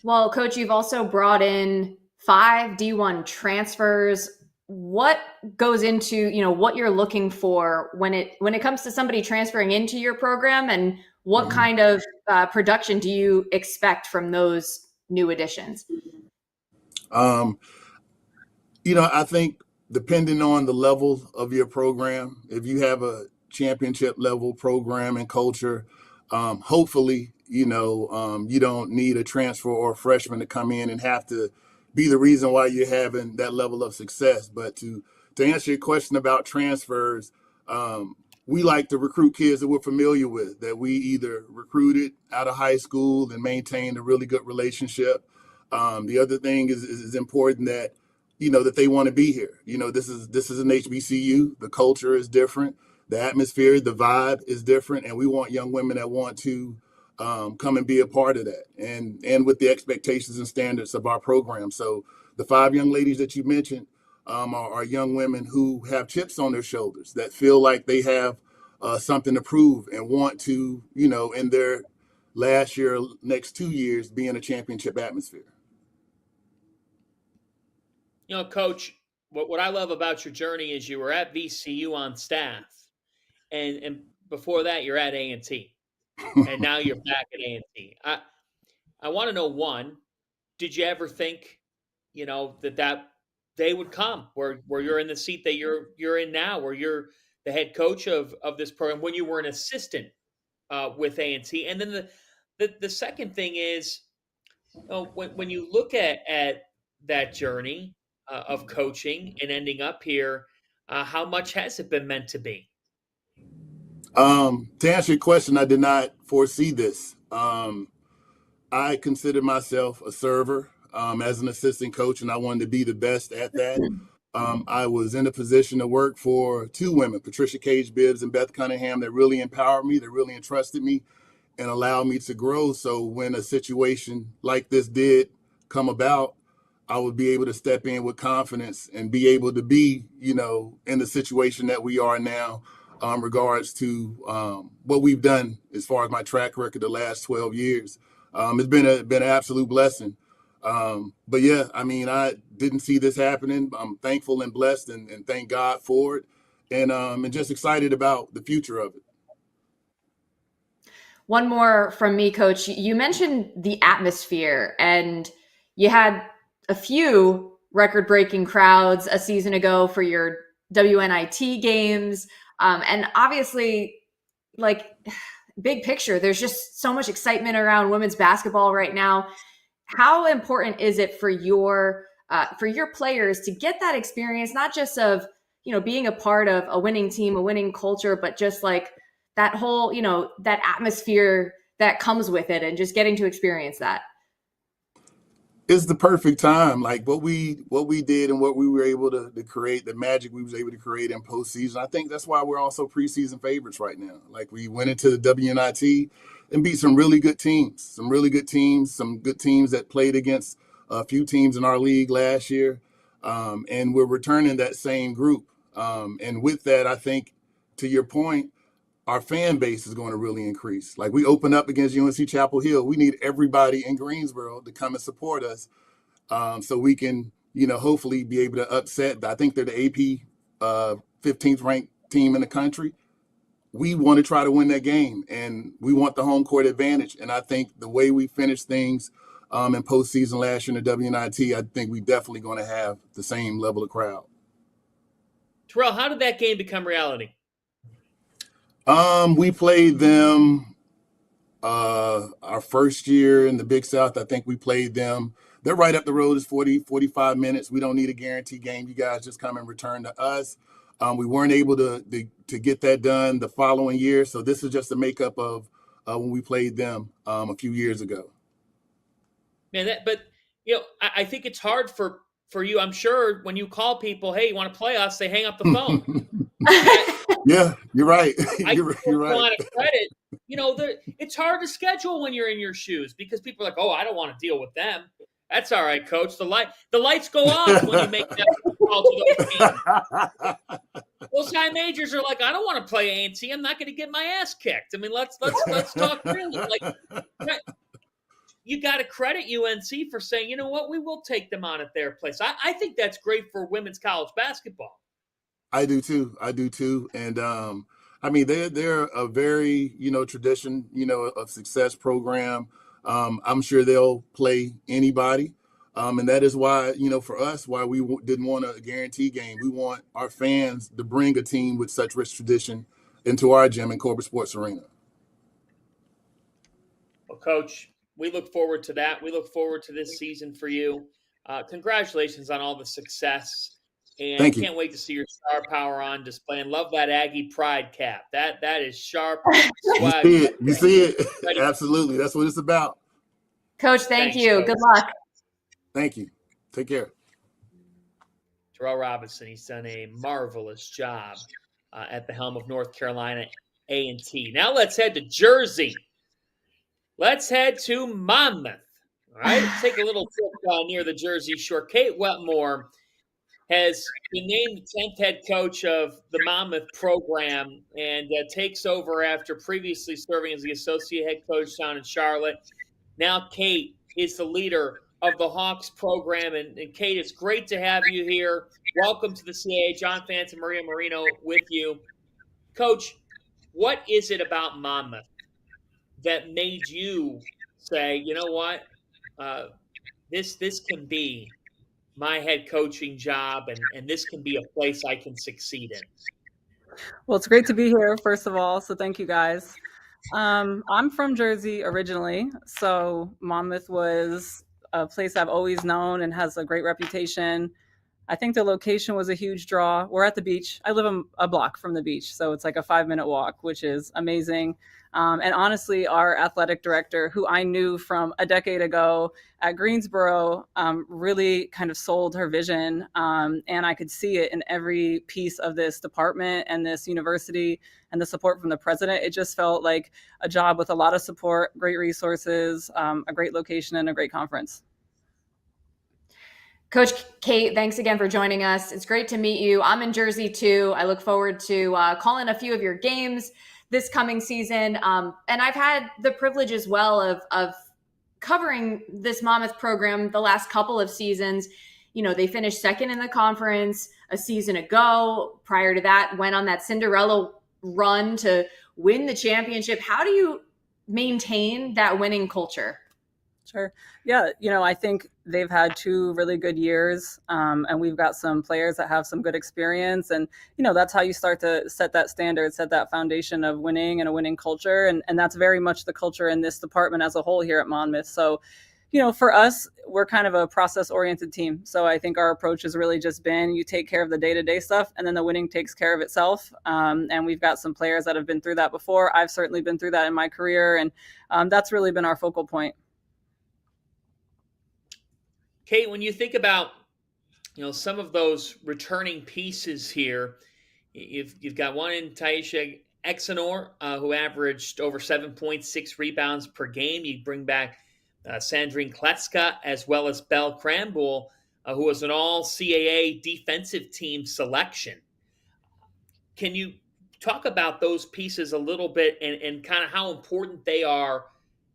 Well, Coach, you've also brought in 5 D1 transfers. What goes into, what you're looking for when it comes to somebody transferring into your program, and what kind of production do you expect from those new additions? I think depending on the level of your program, if you have a championship level program and culture, hopefully, you don't need a transfer or a freshman to come in and have to be the reason why you're having that level of success. But to answer your question about transfers, we like to recruit kids that we're familiar with, that we either recruited out of high school and maintained a really good relationship. The other thing is important that, that they want to be here. This is an HBCU. The culture is different. The atmosphere, the vibe is different. And we want young women that want to come and be a part of that, and with the expectations and standards of our program. So the 5 young ladies that you mentioned are young women who have chips on their shoulders, that feel like they have something to prove and want to, in their last year, next 2 years, be in a championship atmosphere. Coach, what I love about your journey is you were at VCU on staff, and before that you're at A&T. And now you're back at A&T. I want to know, one, did you ever think, that day would come where you're in the seat that you're in now, where you're the head coach of this program, when you were an assistant with A&T? And then the second thing is, when you look at that journey of coaching and ending up here, how much has it been meant to be? To answer your question, I did not foresee this. I consider myself a server as an assistant coach, and I wanted to be the best at that. I was in a position to work for 2 women, Patricia Cage Bibbs and Beth Cunningham, that really empowered me, that really entrusted me and allowed me to grow. So when a situation like this did come about, I would be able to step in with confidence and be able to be, in the situation that we are now. Regards to what we've done as far as my track record the last 12 years. It's been an absolute blessing. But yeah, I didn't see this happening. I'm thankful and blessed and thank God for it. And just excited about the future of it. One more from me, Coach. You mentioned the atmosphere, and you had a few record-breaking crowds a season ago for your WNIT games. And obviously, like, big picture, there's just so much excitement around women's basketball right now. How important is it for your for your players to get that experience, not just of, being a part of a winning team, a winning culture, but just like that whole, that atmosphere that comes with it and just getting to experience that? It's the perfect time. Like what we did and what we were able to create, the magic we was able to create in postseason. I think that's why we're also preseason favorites right now. Like we went into the WNIT and beat some really good teams, some good teams that played against a few teams in our league last year. And we're returning that same group. And with that, I think, to your point, our fan base is going to really increase. Like we open up against UNC Chapel Hill. We need everybody in Greensboro to come and support us, so we can, hopefully be able to upset. I think they're the AP 15th ranked team in the country. We want to try to win that game, and we want the home court advantage. And I think the way we finished things in postseason last year in the WNIT, I think we definitely going to have the same level of crowd. Tarrell, how did that game become reality? We played them our first year in the Big South. I think we played them. They're right up the road. It's 45 minutes. We don't need a guarantee game. You guys just come and return to us. We weren't able to get that done the following year. So this is just a makeup of when we played them a few years ago. Man, I think it's hard for you. I'm sure when you call people, hey, you want to play us? They hang up the phone. Yeah, you're right. You're right. A lot of credit. It's hard to schedule when you're in your shoes because people are like, oh, I don't want to deal with them. That's all right, coach. The lights go off when you make that call to those teams. Those high majors are like, I don't want to play A&T. I'm not going to get my ass kicked. I mean, let's talk really. Like, you got to credit UNC for saying, you know what, we will take them on at their place. I think that's great for women's college basketball. I do too. And I mean, they're a very, tradition, of success program. I'm sure they'll play anybody. And that is why, for us, why we didn't want a guarantee game. We want our fans to bring a team with such rich tradition into our gym in Corbett Sports Arena. Well, Coach, we look forward to that. We look forward to this season for you. Congratulations on all the success. And Thank you. Can't wait to see your star power on display. And love that Aggie Pride cap. That is sharp. Swag. You see it. Absolutely. That's what it's about. Coach, thanks you. Coach. Good luck. Thank you. Take care. Tarrell Robinson, he's done a marvelous job at the helm of North Carolina A&T. Now let's head to Jersey. Let's head to Monmouth. All right, take a little trip near the Jersey Shore. Cait Wetmore has been named the 10th head coach of the Monmouth program and takes over after previously serving as the associate head coach down in Charlotte. Now Cait is the leader of the Hawks program. And Cait, it's great to have you here. Welcome to the CAA. John Fanta and Maria Marino with you. Coach, what is it about Monmouth that made you say, you know what, this can be my head coaching job, and this can be a place I can succeed in? Well, it's great to be here, first of all, so thank you guys. I'm from Jersey originally, so Monmouth was a place I've always known and has a great reputation. I think the location was a huge draw. We're at the beach. I live a block from the beach, so it's like a 5-minute walk, which is amazing. And honestly, our athletic director, who I knew from a decade ago at Greensboro, really kind of sold her vision. And I could see it in every piece of this department and this university and the support from the president. It just felt like a job with a lot of support, great resources, a great location, and a great conference. Coach Cait, thanks again for joining us. It's great to meet you. I'm in Jersey too. I look forward to calling a few of your games this coming season. And I've had the privilege as well of covering this Monmouth program the last couple of seasons. You know, they finished second in the conference a season ago. Prior to that, went on that Cinderella run to win the championship. How do you maintain that winning culture? Sure. Yeah. You know, I think they've had 2 really good years, and we've got some players that have some good experience. And, you know, that's how you start to set that standard, set that foundation of winning and a winning culture. And that's very much the culture in this department as a whole here at Monmouth. So, for us, we're kind of a process-oriented team. So I think our approach has really just been, you take care of the day-to-day stuff, and then the winning takes care of itself. And we've got some players that have been through that before. I've certainly been through that in my career, and that's really been our focal point. Cait, when you think about some of those returning pieces here, you've got one in Taisha Exonor, who averaged over 7.6 rebounds per game. You bring back Sandrine Kletzka, as well as Belle Cranboul, who was an all-CAA defensive team selection. Can you talk about those pieces a little bit and kind of how important they are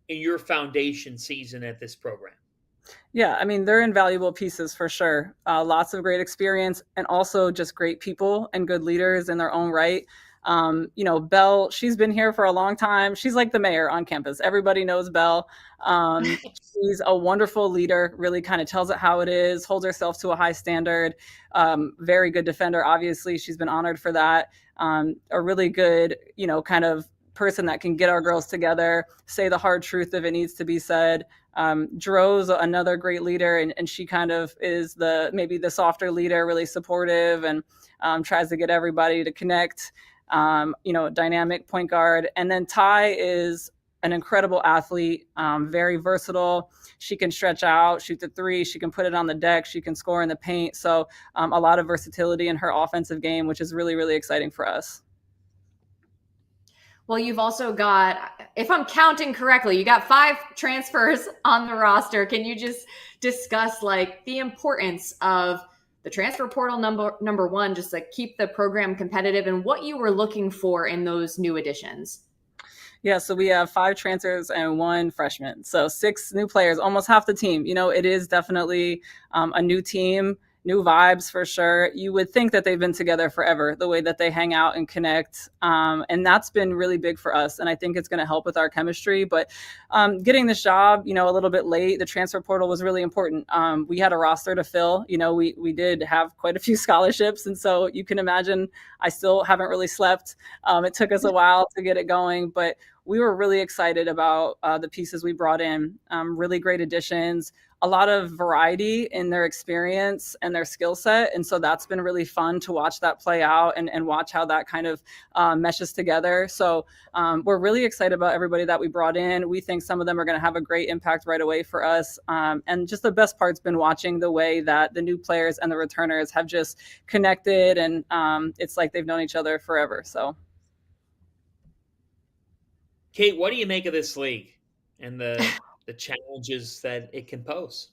in your foundation season at this program? Yeah, I mean, they're invaluable pieces for sure. Lots of great experience and also just great people and good leaders in their own right. Belle, she's been here for a long time. She's like the mayor on campus. Everybody knows Belle. She's a wonderful leader, really kind of tells it how it is, holds herself to a high standard. Very good defender. Obviously, she's been honored for that. A really good, kind of person that can get our girls together, say the hard truth if it needs to be said. Dro's another great leader, and she kind of is maybe the softer leader, really supportive and tries to get everybody to connect. Dynamic point guard. And then Ty is an incredible athlete, very versatile. She can stretch out, shoot the three. She can put it on the deck. She can score in the paint. So a lot of versatility in her offensive game, which is really, really exciting for us. Well, you've also got, if I'm counting correctly, you got 5 transfers on the roster. Can you just discuss the importance of the transfer portal number one, just to keep the program competitive, and what you were looking for in those new additions? Yeah, so we have 5 transfers and 1 freshman. So 6 new players, almost half the team. It is definitely a new team, new vibes for sure. You would think that they've been together forever, the way that they hang out and connect. And that's been really big for us. And I think it's going to help with our chemistry. But getting this job, a little bit late, the transfer portal was really important. We had a roster to fill. We did have quite a few scholarships. And so you can imagine I still haven't really slept. It took us a while to get it going, but we were really excited about the pieces we brought in. Really great additions, a lot of variety in their experience and their skill set. And so that's been really fun to watch that play out and watch how that kind of meshes together. So we're really excited about everybody that we brought in. We think some of them are going to have a great impact right away for us. And just the best part's been watching the way that the new players and the returners have just connected, and it's like they've known each other forever. So. Cait, what do you make of this league and the challenges that it can pose?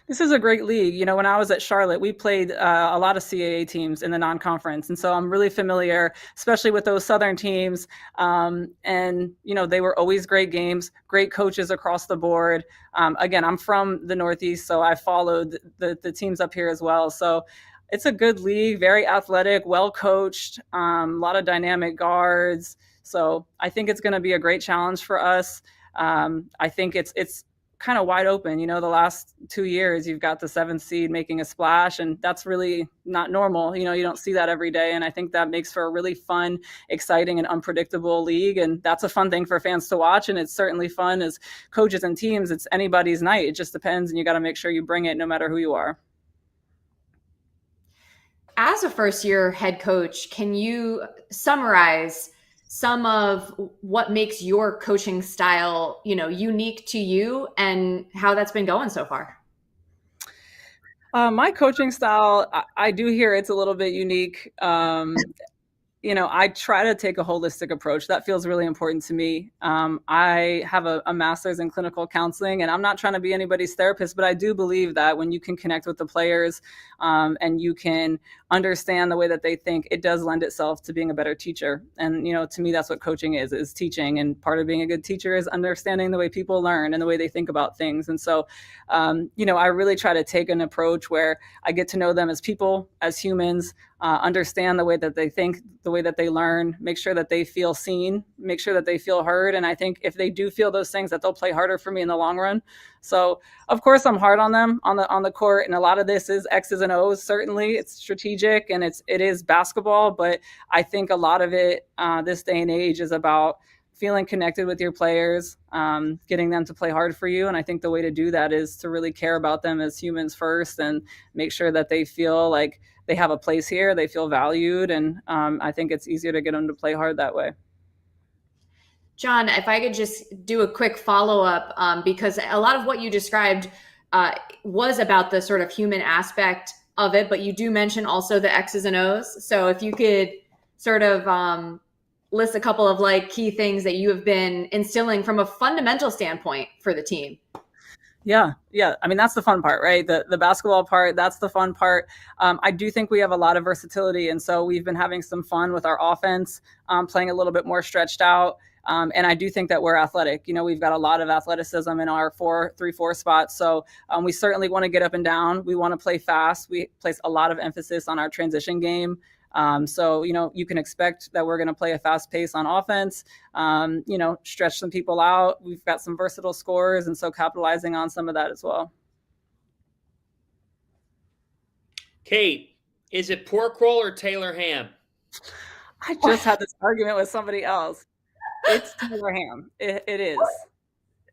This is a great league. When I was at Charlotte, we played a lot of CAA teams in the non-conference. And so I'm really familiar, especially with those Southern teams. And they were always great games, great coaches across the board. Again, I'm from the Northeast, so I followed the teams up here as well. So it's a good league, very athletic, well coached, a lot of dynamic guards. So I think it's going to be a great challenge for us. I think it's kind of wide open. The last 2 years, you've got the 7th seed making a splash, and that's really not normal. You don't see that every day. And I think that makes for a really fun, exciting, and unpredictable league. And that's a fun thing for fans to watch. And it's certainly fun as coaches and teams. It's anybody's night. It just depends. And you got to make sure you bring it no matter who you are. As a first-year head coach, can you summarize some of what makes your coaching style, unique to you, and how that's been going so far? My coaching style, I do hear it's a little bit unique. I try to take a holistic approach. That feels really important to me. I have a master's in clinical counseling, and I'm not trying to be anybody's therapist, but I do believe that when you can connect with the players and you can understand the way that they think, it does lend itself to being a better teacher. And, to me, that's what coaching is teaching. And part of being a good teacher is understanding the way people learn and the way they think about things. And so, I really try to take an approach where I get to know them as people, as humans, understand the way that they think, the way that they learn, make sure that they feel seen, make sure that they feel heard. And I think if they do feel those things, that they'll play harder for me in the long run. So of course I'm hard on them on the court. And a lot of this is X's and O's. Certainly it's strategic and it is basketball, but I think a lot of it this day and age is about feeling connected with your players, getting them to play hard for you. And I think the way to do that is to really care about them as humans first and make sure that they feel like they have a place here, they feel valued. And I think it's easier to get them to play hard that way. John, if I could just do a quick follow-up, because a lot of what you described was about the sort of human aspect of it, but you do mention also the X's and O's. So if you could sort of list a couple of like key things that you have been instilling from a fundamental standpoint for the team. Yeah. I mean, that's the fun part, right? The basketball part, that's the fun part. I do think we have a lot of versatility. And so we've been having some fun with our offense, playing a little bit more stretched out. And I do think that we're athletic. You know, we've got a lot of athleticism in our 4-3-4 spots. So we certainly want to get up and down. We want to play fast. We place a lot of emphasis on our transition game. So, you know, you can expect that we're going to play a fast pace on offense, you know, stretch some people out. We've got some versatile scorers, and so capitalizing on some of that as well. Cait, is it pork roll or Taylor ham? I just had this argument with somebody else. It's Taylor ham. It is.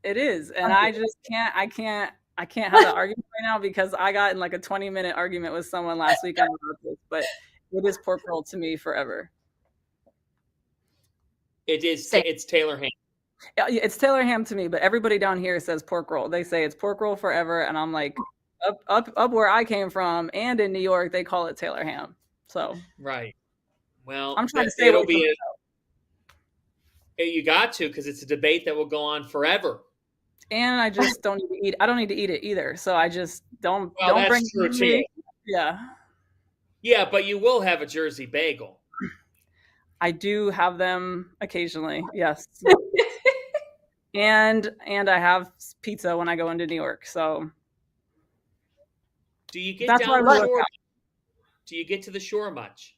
It is. And I just can't have that argument right now because I got in like a 20-minute argument with someone last weekend about this, but it is pork roll to me forever. It is. It's Taylor ham. Yeah, it's Taylor ham to me, but everybody down here says pork roll. They say it's pork roll forever, and I'm like, up where I came from, and in New York, they call it Taylor ham. So right. Well, I'm trying to say it'll be. You got to, because it's a debate that will go on forever. And I just don't need to eat. I don't need to eat it either. So I just don't. Well, don't bring that's true it to too. me. Yeah. Yeah, but you will have a Jersey bagel. I do have them occasionally. Yes. and I have pizza when I go into New York. So. Do you get down the shore? Do you get to the shore much?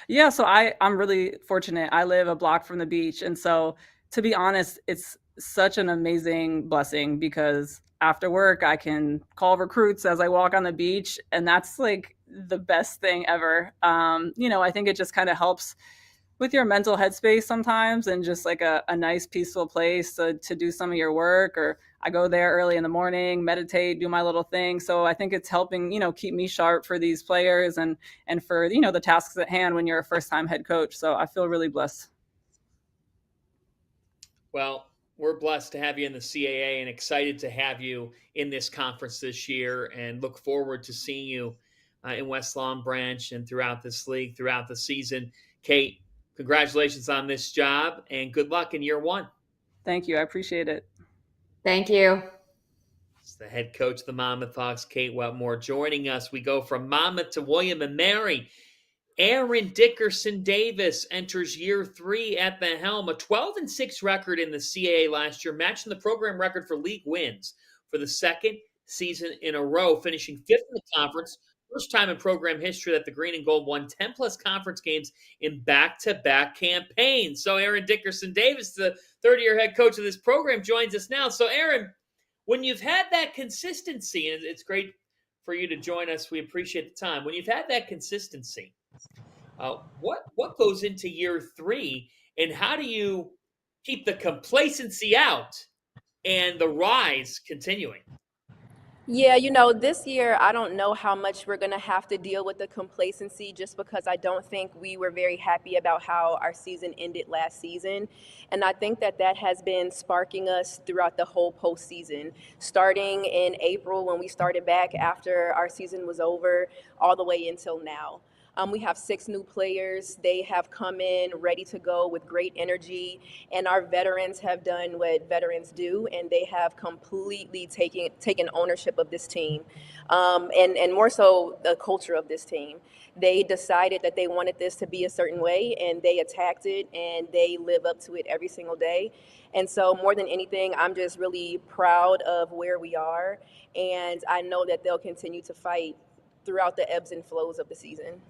Yeah, so I'm really fortunate. I live a block from the beach. And so to be honest, it's such an amazing blessing because after work, I can call recruits as I walk on the beach. And that's like the best thing ever. You know, I think it just kind of helps with your mental headspace sometimes and just like a nice peaceful place to do some of your work, or I go there early in the morning, meditate, do my little thing. So I think it's helping, you know, keep me sharp for these players and for, you know, the tasks at hand when you're a first-time head coach. So I feel really blessed. Well, we're blessed to have you in the CAA and excited to have you in this conference this year and look forward to seeing you in West Long Branch and throughout this league, throughout the season. Cait, congratulations on this job and good luck in year one. Thank you. I appreciate it. Thank you. It's the head coach of the Monmouth Hawks, Cait Wetmore, joining us. We go from Monmouth to William and Mary. Erin Dickerson Davis enters year 3 at the helm, a 12-6 record in the CAA last year, matching the program record for league wins for the second season in a row, finishing 5th in the conference. First time in program history that the Green and Gold won 10-plus conference games in back-to-back campaigns. So Erin Dickerson Davis, the third-year head coach of this program, joins us now. So Erin, when you've had that consistency, and it's great for you to join us, we appreciate the time. When you've had that consistency, what goes into year 3, and how do you keep the complacency out and the rise continuing? Yeah, you know, this year, I don't know how much we're going to have to deal with the complacency just because I don't think we were very happy about how our season ended last season. And I think that has been sparking us throughout the whole postseason, starting in April when we started back after our season was over, all the way until now. We have 6 new players. They have come in ready to go with great energy, and our veterans have done what veterans do, and they have completely taken ownership of this team, and more so the culture of this team. They decided that they wanted this to be a certain way, and they attacked it, and they live up to it every single day. And so more than anything, I'm just really proud of where we are, and I know that they'll continue to fight throughout the ebbs and flows of the season.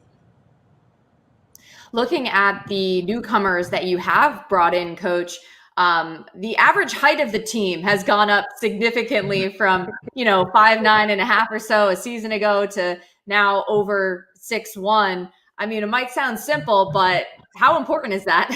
Looking at the newcomers that you have brought in, Coach, the average height of the team has gone up significantly from, 5'9.5" or so a season ago to now over 6'1". I mean, it might sound simple, but how important is that?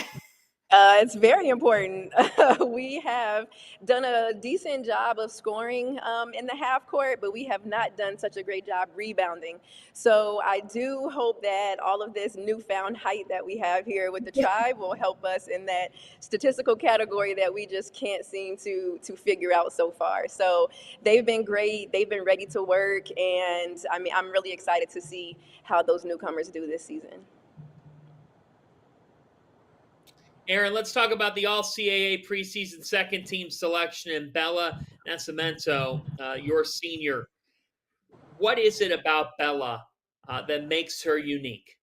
It's very important. We have done a decent job of scoring in the half court, but we have not done such a great job rebounding. So I do hope that all of this newfound height that we have here with the tribe will help us in that statistical category that we just can't seem to figure out so far. So they've been great. They've been ready to work, and I mean, I'm really excited to see how those newcomers do this season. Erin, let's talk about the All-CAA preseason second team selection and Bella Nascimento, your senior. What is it about Bella that makes her unique?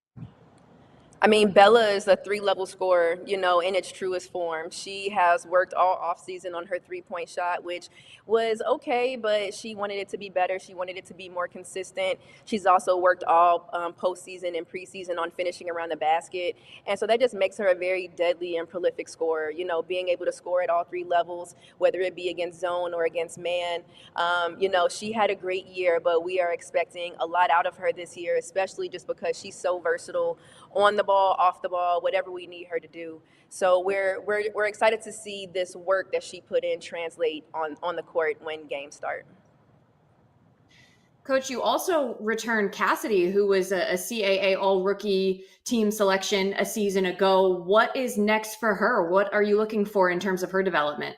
I mean, Bella is a three-level scorer, you know, in its truest form. She has worked all offseason on her three-point shot, which was okay, but she wanted it to be better. She wanted it to be more consistent. She's also worked all postseason and preseason on finishing around the basket. And so that just makes her a very deadly and prolific scorer, you know, being able to score at all three levels, whether it be against zone or against man. You know, she had a great year, but we are expecting a lot out of her this year, especially just because she's so versatile on the ball, off the ball, whatever we need her to do. So we're excited to see this work that she put in translate on the court when games start. Coach, you also returned Cassidy, who was a CAA All-Rookie team selection a season ago. What is next for her? What are you looking for in terms of her development?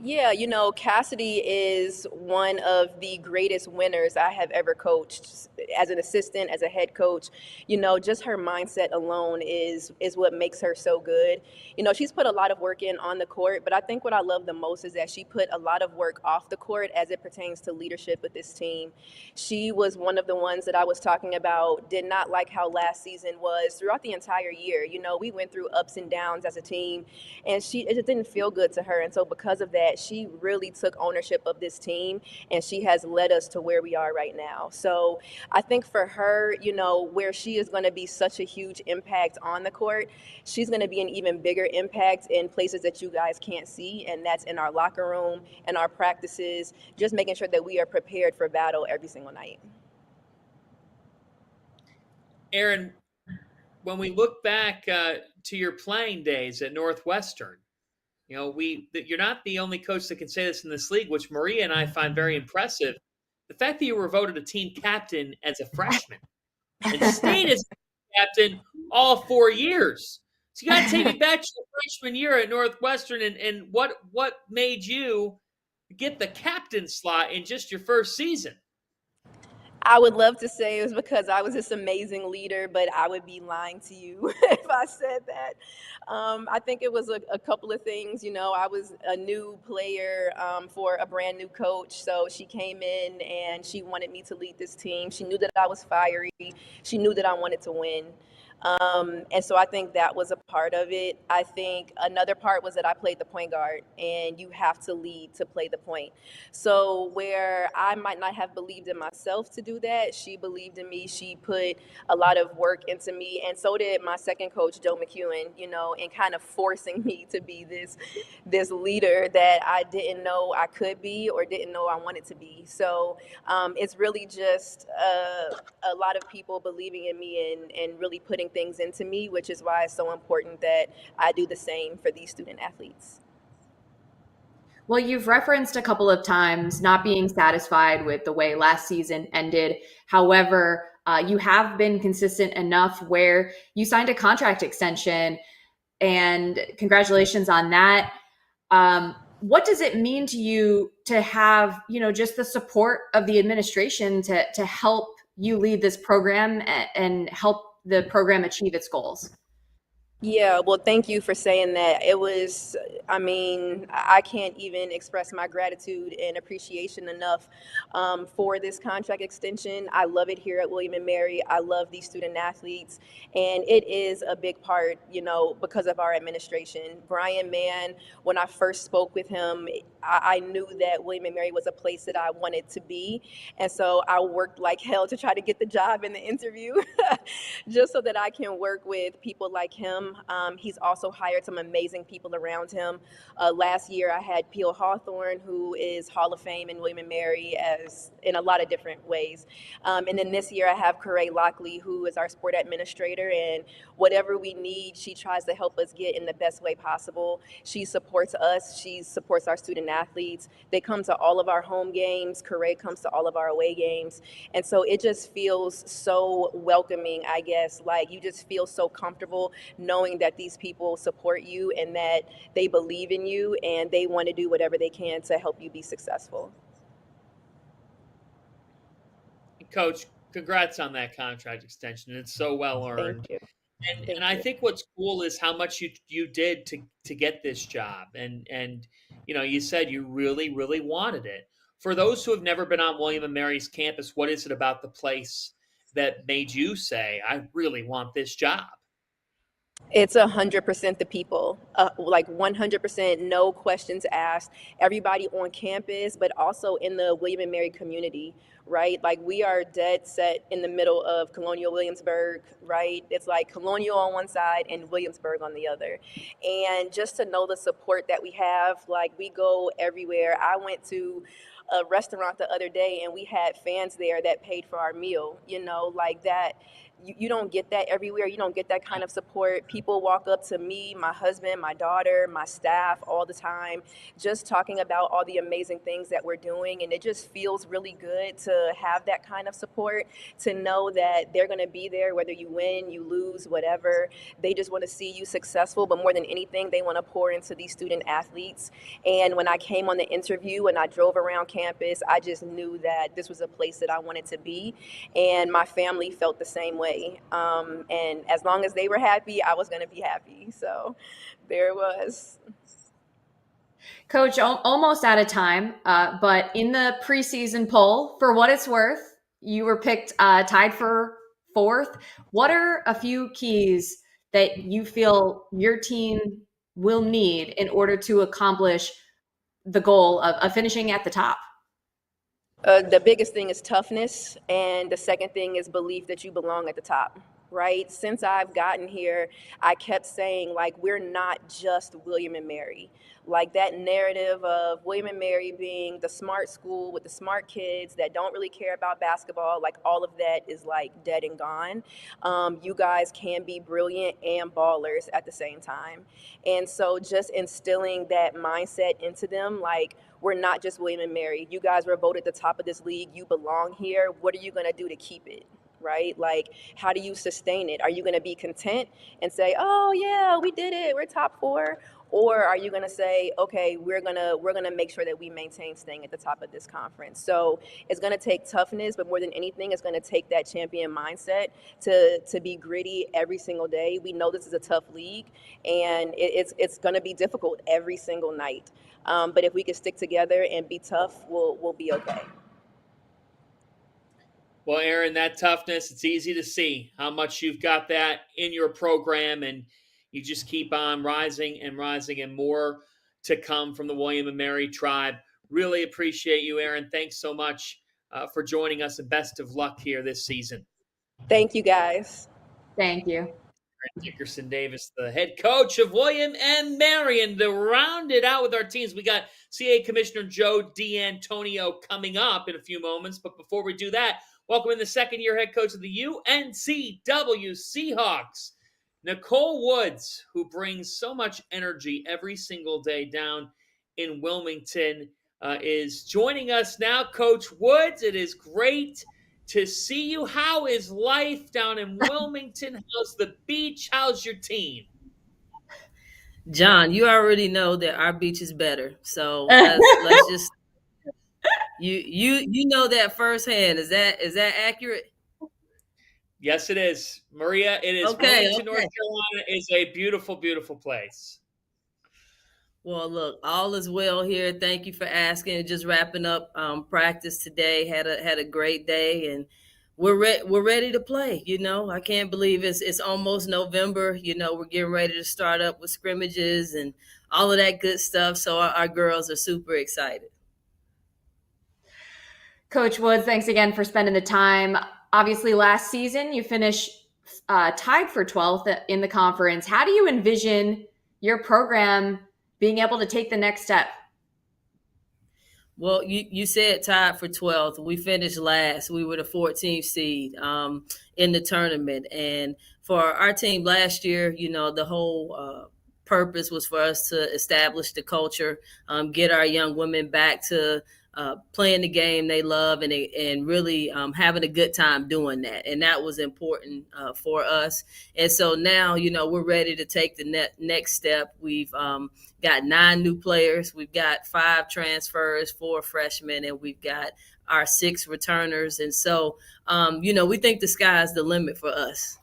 Yeah, you know, Cassidy is one of the greatest winners I have ever coached as an assistant, as a head coach. You know, just her mindset alone is what makes her so good. You know, she's put a lot of work in on the court, but I think what I love the most is that she put a lot of work off the court as it pertains to leadership with this team. She was one of the ones that I was talking about, did not like how last season was throughout the entire year. You know, we went through ups and downs as a team, and it just didn't feel good to her. And so because of that, she really took ownership of this team, and she has led us to where we are right now. So I think for her, you know, where she is going to be such a huge impact on the court, she's going to be an even bigger impact in places that you guys can't see, and that's in our locker room and our practices, just making sure that we are prepared for battle every single night. Erin, when we look back to your playing days at Northwestern, you know, you're not the only coach that can say this in this league, which Maria and I find very impressive. The fact that you were voted a team captain as a freshman and stayed as a captain all 4 years. So you got to take me back to your freshman year at Northwestern, and what made you get the captain slot in just your first season? I would love to say it was because I was this amazing leader, but I would be lying to you if I said that. I think it was a couple of things. You know, I was a new player for a brand new coach. So she came in and she wanted me to lead this team. She knew that I was fiery. She knew that I wanted to win. And so I think that was a part of it. I think another part was that I played the point guard, and you have to lead to play the point. So where I might not have believed in myself to do that, she believed in me. She put a lot of work into me, and so did my second coach, Joe McEwen, you know, in kind of forcing me to be this leader that I didn't know I could be or didn't know I wanted to be. So it's really just a lot of people believing in me and really putting things into me, which is why it's so important that I do the same for these student athletes. Well, you've referenced a couple of times not being satisfied with the way last season ended. However, you have been consistent enough where you signed a contract extension, and congratulations on that. What does it mean to you to have, you know, just the support of the administration to help you lead this program and help the program achieve its goals? Yeah, well, thank you for saying that. It was, I mean, I can't even express my gratitude and appreciation enough for this contract extension. I love it here at William & Mary. I love these student athletes, and it is a big part, you know, because of our administration. Brian Mann, when I first spoke with him, I knew that William & Mary was a place that I wanted to be, and so I worked like hell to try to get the job in the interview just so that I can work with people like him. him. He's also hired some amazing people around him. Last year, I had Peel Hawthorne, who is Hall of Fame in William and Mary as in a lot of different ways. And then this year, I have Corey Lockley, who is our sport administrator, and whatever we need, she tries to help us get in the best way possible. She supports us. She supports our student athletes. They come to all of our home games. Corey comes to all of our away games. And so it just feels so welcoming, I guess. Like, you just feel so comfortable knowing that these people support you and that they believe in you and they want to do whatever they can to help you be successful. Coach, congrats on that contract extension. It's so well earned. Thank you. And I think what's cool is how much you did to get this job. And you said you really, really wanted it. For those who have never been on William and Mary's campus, what is it about the place that made you say, I really want this job? It's 100% the people, like 100%, no questions asked. Everybody on campus, but also in the William and Mary community, right? Like, we are dead set in the middle of Colonial Williamsburg, right? It's like Colonial on one side and Williamsburg on the other. And just to know the support that we have, like, we go everywhere. I went to a restaurant the other day and we had fans there that paid for our meal, like that. You don't get that everywhere. You don't get that kind of support. People walk up to me, my husband, my daughter, my staff all the time, just talking about all the amazing things that we're doing. And it just feels really good to have that kind of support, to know that they're going to be there, whether you win, you lose, whatever. They just want to see you successful. But more than anything, they want to pour into these student athletes. And when I came on the interview and I drove around campus, I just knew that this was a place that I wanted to be. And my family felt the same way. And as long as they were happy, I was going to be happy. So there it was. Coach, almost out of time, but in the preseason poll, for what it's worth, you were picked tied for 4th. What are a few keys that you feel your team will need in order to accomplish the goal of finishing at the top? The biggest thing is toughness, and the second thing is belief that you belong at the top, right? Since I've gotten here, I kept saying, like, we're not just William and Mary. Like, that narrative of William and Mary being the smart school with the smart kids that don't really care about basketball, like, all of that is, like, dead and gone. You guys can be brilliant and ballers at the same time. And so just instilling that mindset into them, like, we're not just William and Mary. You guys were voted the top of this league. You belong here. What are you going to do to keep it, right? Like, how do you sustain it? Are you going to be content and say, oh, yeah, we did it, we're top 4? Or are you going to say, okay, we're gonna make sure that we maintain staying at the top of this conference? So it's going to take toughness, but more than anything, it's going to take that champion mindset to be gritty every single day. We know this is a tough league, and it's going to be difficult every single night. But if we can stick together and be tough, we'll be okay. Well, Erin, that toughness, it's easy to see how much you've got that in your program, and you just keep on rising and more to come from the William and Mary tribe. Really appreciate you, Erin. Thanks so much for joining us, and best of luck here this season. Thank you, guys. Thank you. Dickerson Davis, the head coach of William and Mary. And to round it out with our teams, we got CAA Commissioner Joe D'Antonio coming up in a few moments. But before we do that, welcome in the second-year head coach of the UNCW Seahawks, Nicole Woods, who brings so much energy every single day down in Wilmington, is joining us now. Coach Woods, it is great to see you. How is life down in Wilmington? How's the beach? How's your team? John, you already know that our beach is better. So let's just you know that firsthand. Is that accurate? Yes, it is. Maria, it is. Okay, Wilmington, North Carolina is a beautiful, beautiful place. Well, look, all is well here. Thank you for asking. Just wrapping up practice today. Had a great day, and we're ready to play. I can't believe it's almost November. We're getting ready to start up with scrimmages and all of that good stuff. So our girls are super excited. Coach Woods, thanks again for spending the time. Obviously, last season you finished tied for 12th in the conference. How do you envision your program being able to take the next step? Well, you said tied for 12th. We finished last. We were the 14th seed in the tournament. And for our team last year, the whole purpose was for us to establish the culture, get our young women back to playing the game they love and really having a good time doing that. And that was important for us. And so now, we're ready to take the next step. We've got 9 new players. We've got 5 transfers, 4 freshmen, and we've got our 6 returners. And so, we think the sky's the limit for us.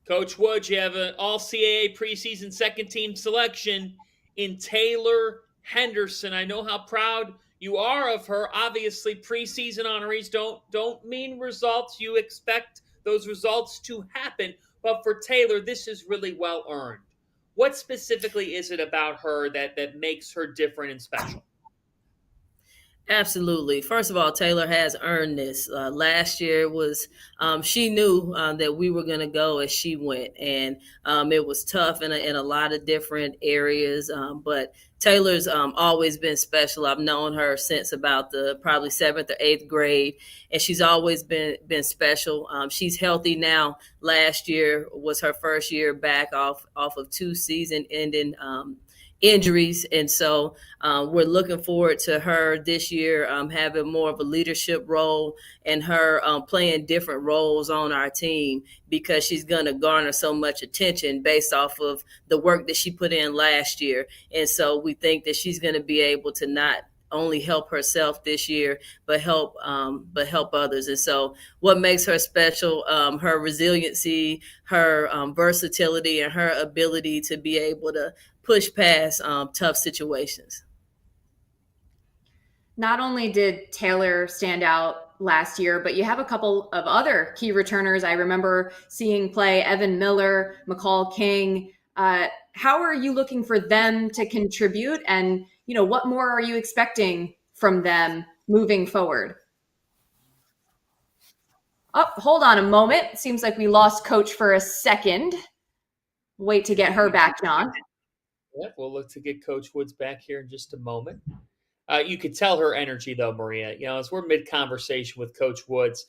Coach Woods, you have an All-CAA preseason second-team selection in Taylor Henderson. I know how proud you are of her. Obviously, preseason honorees don't mean results. You expect those results to happen. But for Taylor, this is really well earned. What specifically is it about her that makes her different and special? Absolutely. First of all, Taylor has earned this. Last year was she knew that we were going to go as she went, and it was tough in a lot of different areas. But Taylor's always been special. I've known her since about the probably 7th or 8th grade, and she's always been special. She's healthy now. Last year was her first year back off of 2 season-ending injuries. And so we're looking forward to her this year having more of a leadership role and her playing different roles on our team, because she's going to garner so much attention based off of the work that she put in last year. And so we think that she's going to be able to not only help herself this year, but help others. And so what makes her special, her resiliency, her versatility, and her ability to be able to push past tough situations. Not only did Taylor stand out last year, but you have a couple of other key returners. I remember seeing play Evan Miller, McCall King. How are you looking for them to contribute? And, what more are you expecting from them moving forward? Oh, hold on a moment. Seems like we lost Coach for a second. Wait to get her back, John. Yep, we'll look to get Coach Woods back here in just a moment. You could tell her energy, though, Maria. As we're mid-conversation with Coach Woods,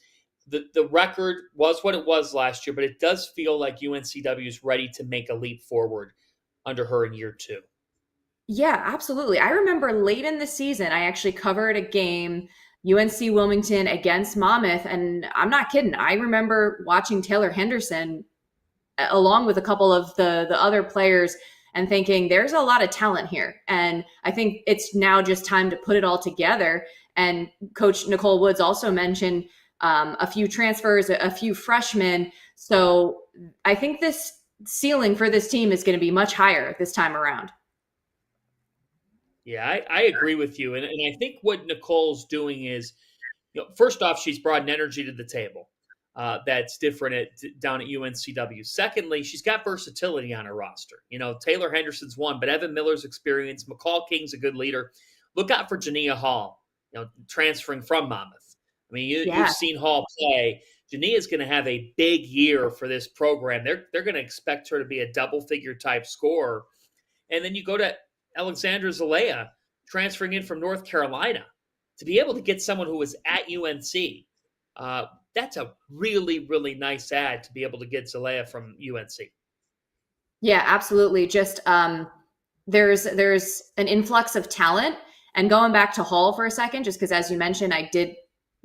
the record was what it was last year, but it does feel like UNCW is ready to make a leap forward under her in year 2. Yeah, absolutely. I remember late in the season, I actually covered a game, UNC Wilmington against Monmouth, and I'm not kidding. I remember watching Taylor Henderson along with a couple of the other players and thinking there's a lot of talent here. And I think it's now just time to put it all together. And Coach Nicole Woods also mentioned a few transfers, a few freshmen. So I think this ceiling for this team is going to be much higher this time around. Yeah, I agree with you. And I think what Nicole's doing is, first off, she's brought an energy to the table that's different down at UNCW. Secondly, she's got versatility on her roster. Taylor Henderson's one, but Evan Miller's experience. McCall King's a good leader. Look out for Jania Hall, transferring from Monmouth. I mean, you've seen Hall play. Jania's going to have a big year for this program. They're going to expect her to be a double-figure type scorer. And then you go to Alexandra Zalea, transferring in from North Carolina. To be able to get someone who was at UNC, that's a really, really nice add to be able to get Zalea from UNC. Yeah, absolutely. Just there's an influx of talent. And going back to Hall for a second, just because, as you mentioned, I did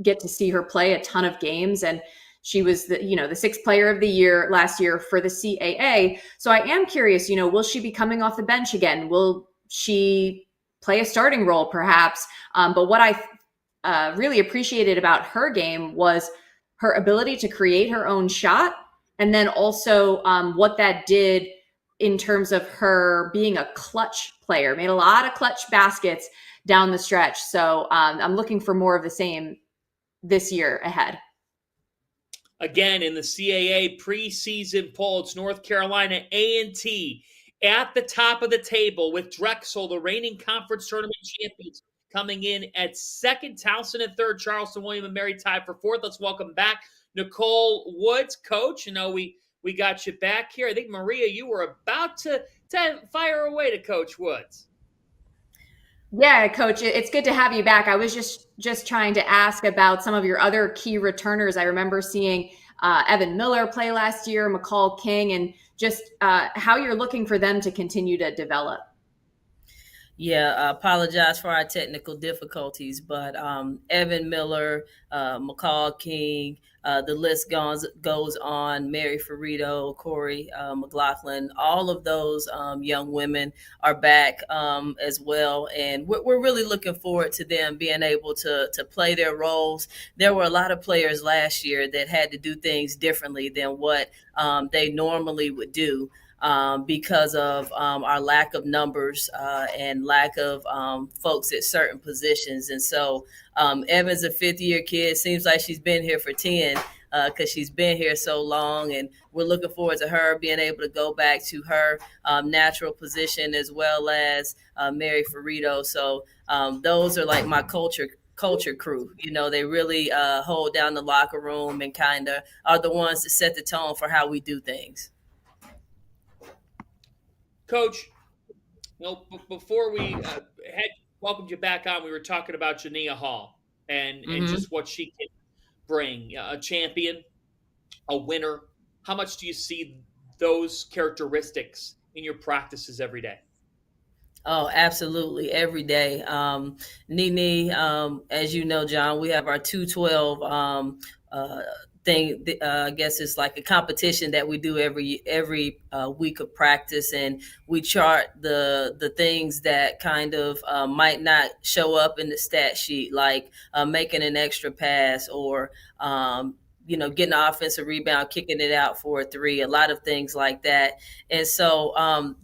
get to see her play a ton of games, and she was the 6th player of the year last year for the CAA. So I am curious, will she be coming off the bench again? Will she play a starting role perhaps? But what I really appreciated about her game was her ability to create her own shot. And then also what that did in terms of her being a clutch player, made a lot of clutch baskets down the stretch. So I'm looking for more of the same this year ahead. Again, in the CAA preseason poll, it's North Carolina A&T at the top of the table with Drexel, the reigning conference tournament champions, coming in at 2nd, Towson at 3rd, Charleston, William, and Mary tied for 4th. Let's welcome back Nicole Woods. Coach, we got you back here. I think, Maria, you were about to fire away to Coach Woods. Yeah, Coach, it's good to have you back. I was just trying to ask about some of your other key returners. I remember seeing Evan Miller play last year, McCall King, and just how you're looking for them to continue to develop. Yeah, I apologize for our technical difficulties, but Evan Miller, McCall King, the list goes on. Mary Ferrito, Corey McLaughlin, all of those young women are back as well, and we're really looking forward to them being able to play their roles. There were a lot of players last year that had to do things differently than what they normally would do. Because of our lack of numbers and lack of folks at certain positions. And so Evan's a fifth-year kid. Seems like she's been here for 10 because she's been here so long. And we're looking forward to her being able to go back to her natural position, as well as Mary Ferrito. So those are like my culture crew. They really hold down the locker room and kind of are the ones that set the tone for how we do things. Coach, before we had welcomed you back on, we were talking about Jania Hall and just what she can bring. A champion, a winner. How much do you see those characteristics in your practices every day? Oh, absolutely. Every day. Nene, as you know, John, we have our 212 thing. I guess it's like a competition that we do every week of practice, and we chart the things that kind of might not show up in the stat sheet, like making an extra pass or getting an offensive rebound, kicking it out for a three, a lot of things like that. And so,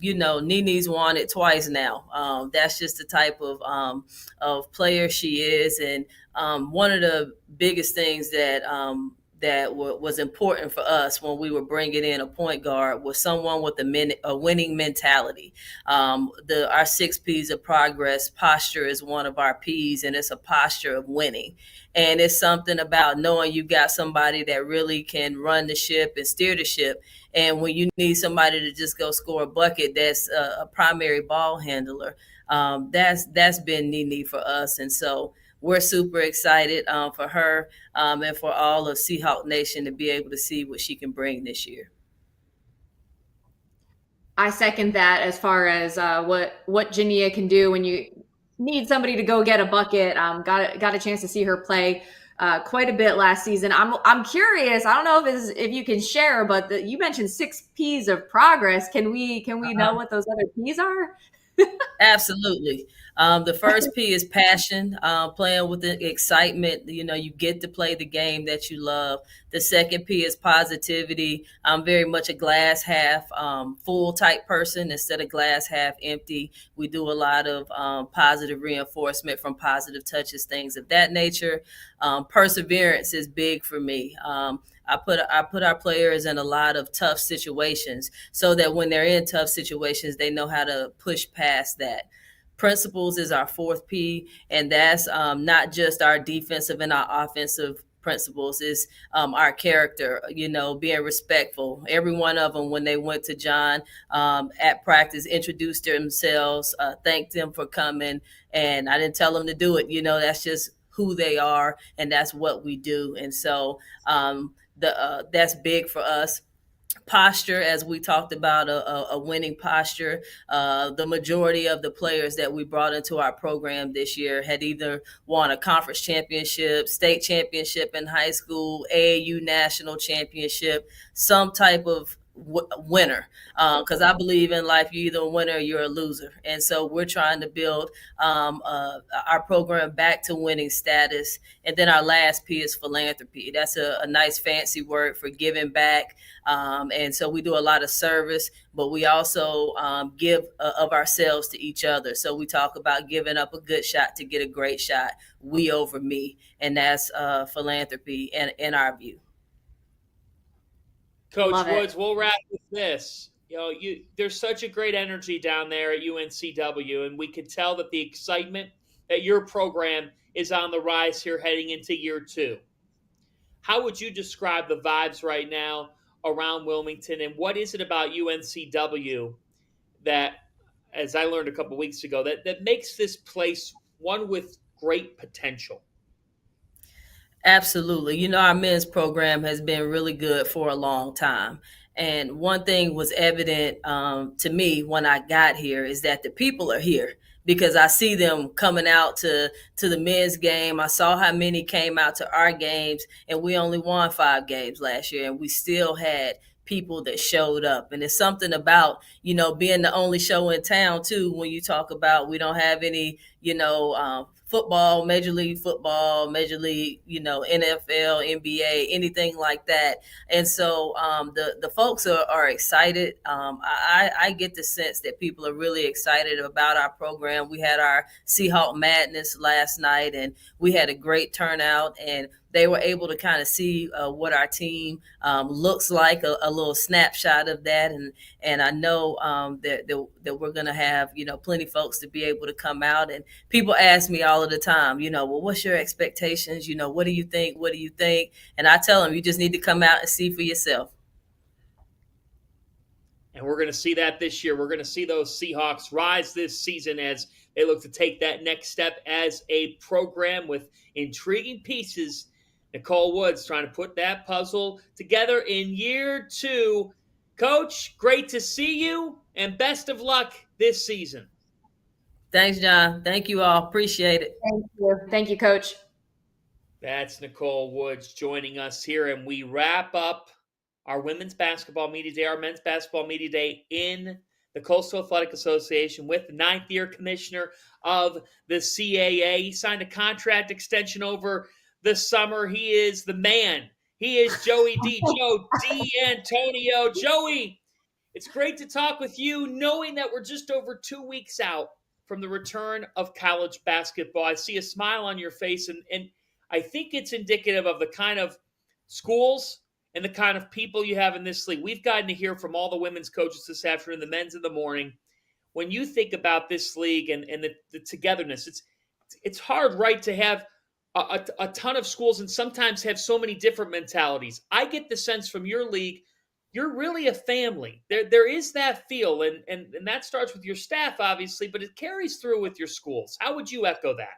Nene's won it twice now. That's just the type of player she is. And one of the biggest things that was important for us when we were bringing in a point guard was someone with a winning mentality. Our 6 P's of progress, posture is one of our P's, and it's a posture of winning. And it's something about knowing you got somebody that really can run the ship and steer the ship. And when you need somebody to just go score a bucket, that's a primary ball handler. That's been Nene for us. And so we're super excited for her and for all of Seahawk Nation to be able to see what she can bring this year. I second that as far as what Jania can do when you need somebody to go get a bucket. Got a chance to see her play quite a bit last season. I'm curious. I don't know if you can share, but you mentioned 6 P's of progress. Can we know what those other P's are? Absolutely. The first P is passion, playing with the excitement. You get to play the game that you love. The second P is positivity. I'm very much a glass half full type person instead of glass half empty. We do a lot of positive reinforcement from positive touches, things of that nature. Perseverance is big for me. I put our players in a lot of tough situations so that when they're in tough situations, they know how to push past that. Principles is our 4th P, and that's not just our defensive and our offensive principles. Is our character, being respectful. Every one of them, when they went to John at practice, introduced themselves, thanked them for coming, and I didn't tell them to do it. That's just who they are, and that's what we do. And so that's big for us. Posture, as we talked about, a winning posture. The majority of the players that we brought into our program this year had either won a conference championship, state championship in high school, AAU national championship, some type of winner, because I believe in life, you're either a winner or you're a loser. And so we're trying to build our program back to winning status. And then our last P is philanthropy. That's a nice fancy word for giving back. And so we do a lot of service, but we also give of ourselves to each other. So we talk about giving up a good shot to get a great shot, we over me. And that's philanthropy in our view. Coach Woods, we'll wrap with this. There's such a great energy down there at UNCW, and we can tell that the excitement at your program is on the rise here heading into year 2. How would you describe the vibes right now around Wilmington, and what is it about UNCW that, as I learned a couple weeks ago, that makes this place one with great potential? Absolutely. You know, our men's program has been really good for a long time. And one thing was evident to me when I got here is that the people are here, because I see them coming out to the men's game. I saw how many came out to our games, and we only won 5 games last year, and we still had people that showed up. And it's something about, you know, being the only show in town too, when you talk about we don't have any, football, Major League Football, Major League, NFL, NBA, anything like that. And so the folks are excited. I get the sense that people are really excited about our program. We had our Seahawk Madness last night, and we had a great turnout, and they were able to kind of see what our team looks like, a little snapshot of that. And I know that we're going to have, plenty of folks to be able to come out. And people ask me all of the time, well, what's your expectations? What do you think? What do you think? And I tell them, you just need to come out and see for yourself. And we're going to see that this year. We're going to see those Seahawks rise this season as they look to take that next step as a program with intriguing pieces. Nicole Woods trying to put that puzzle together in year 2. Coach, great to see you, and best of luck this season. Thanks, John. Thank you all. Appreciate it. Thank you. Thank you, Coach. That's Nicole Woods joining us here, and we wrap up our women's basketball media day, our men's basketball media day in the Coastal Athletic Association with the 9th-year commissioner of the CAA. He signed a contract extension over the summer. He is the man. He is Joey D. Joe D'Antonio. Joey, it's great to talk with you, knowing that we're just over 2 weeks out from the return of college basketball. I see a smile on your face, and I think it's indicative of the kind of schools and the kind of people you have in this league. We've gotten to hear from all the women's coaches this afternoon, the men's in the morning. When you think about this league and the togetherness, it's hard, right, to have a ton of schools and sometimes have so many different mentalities. I get the sense from your league, you're really a family. There is that feel, and that starts with your staff, obviously, but it carries through with your schools. How would you echo that?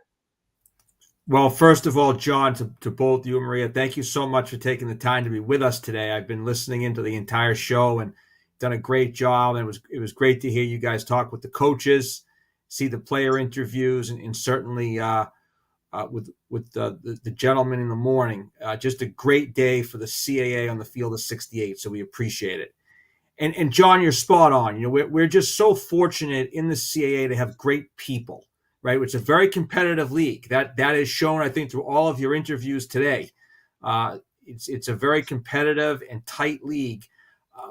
Well, first of all, John, to both you and Maria, thank you so much for taking the time to be with us today. I've been listening into the entire show and done a great job. And it was great to hear you guys talk with the coaches, see the player interviews, and certainly with the gentleman in the morning. Just a great day for the CAA on the field of 68, so we appreciate it. And John, you're spot on. We're just so fortunate in the CAA to have great people, right? It's a very competitive league. That is shown, I think, through all of your interviews today. It's a very competitive and tight league,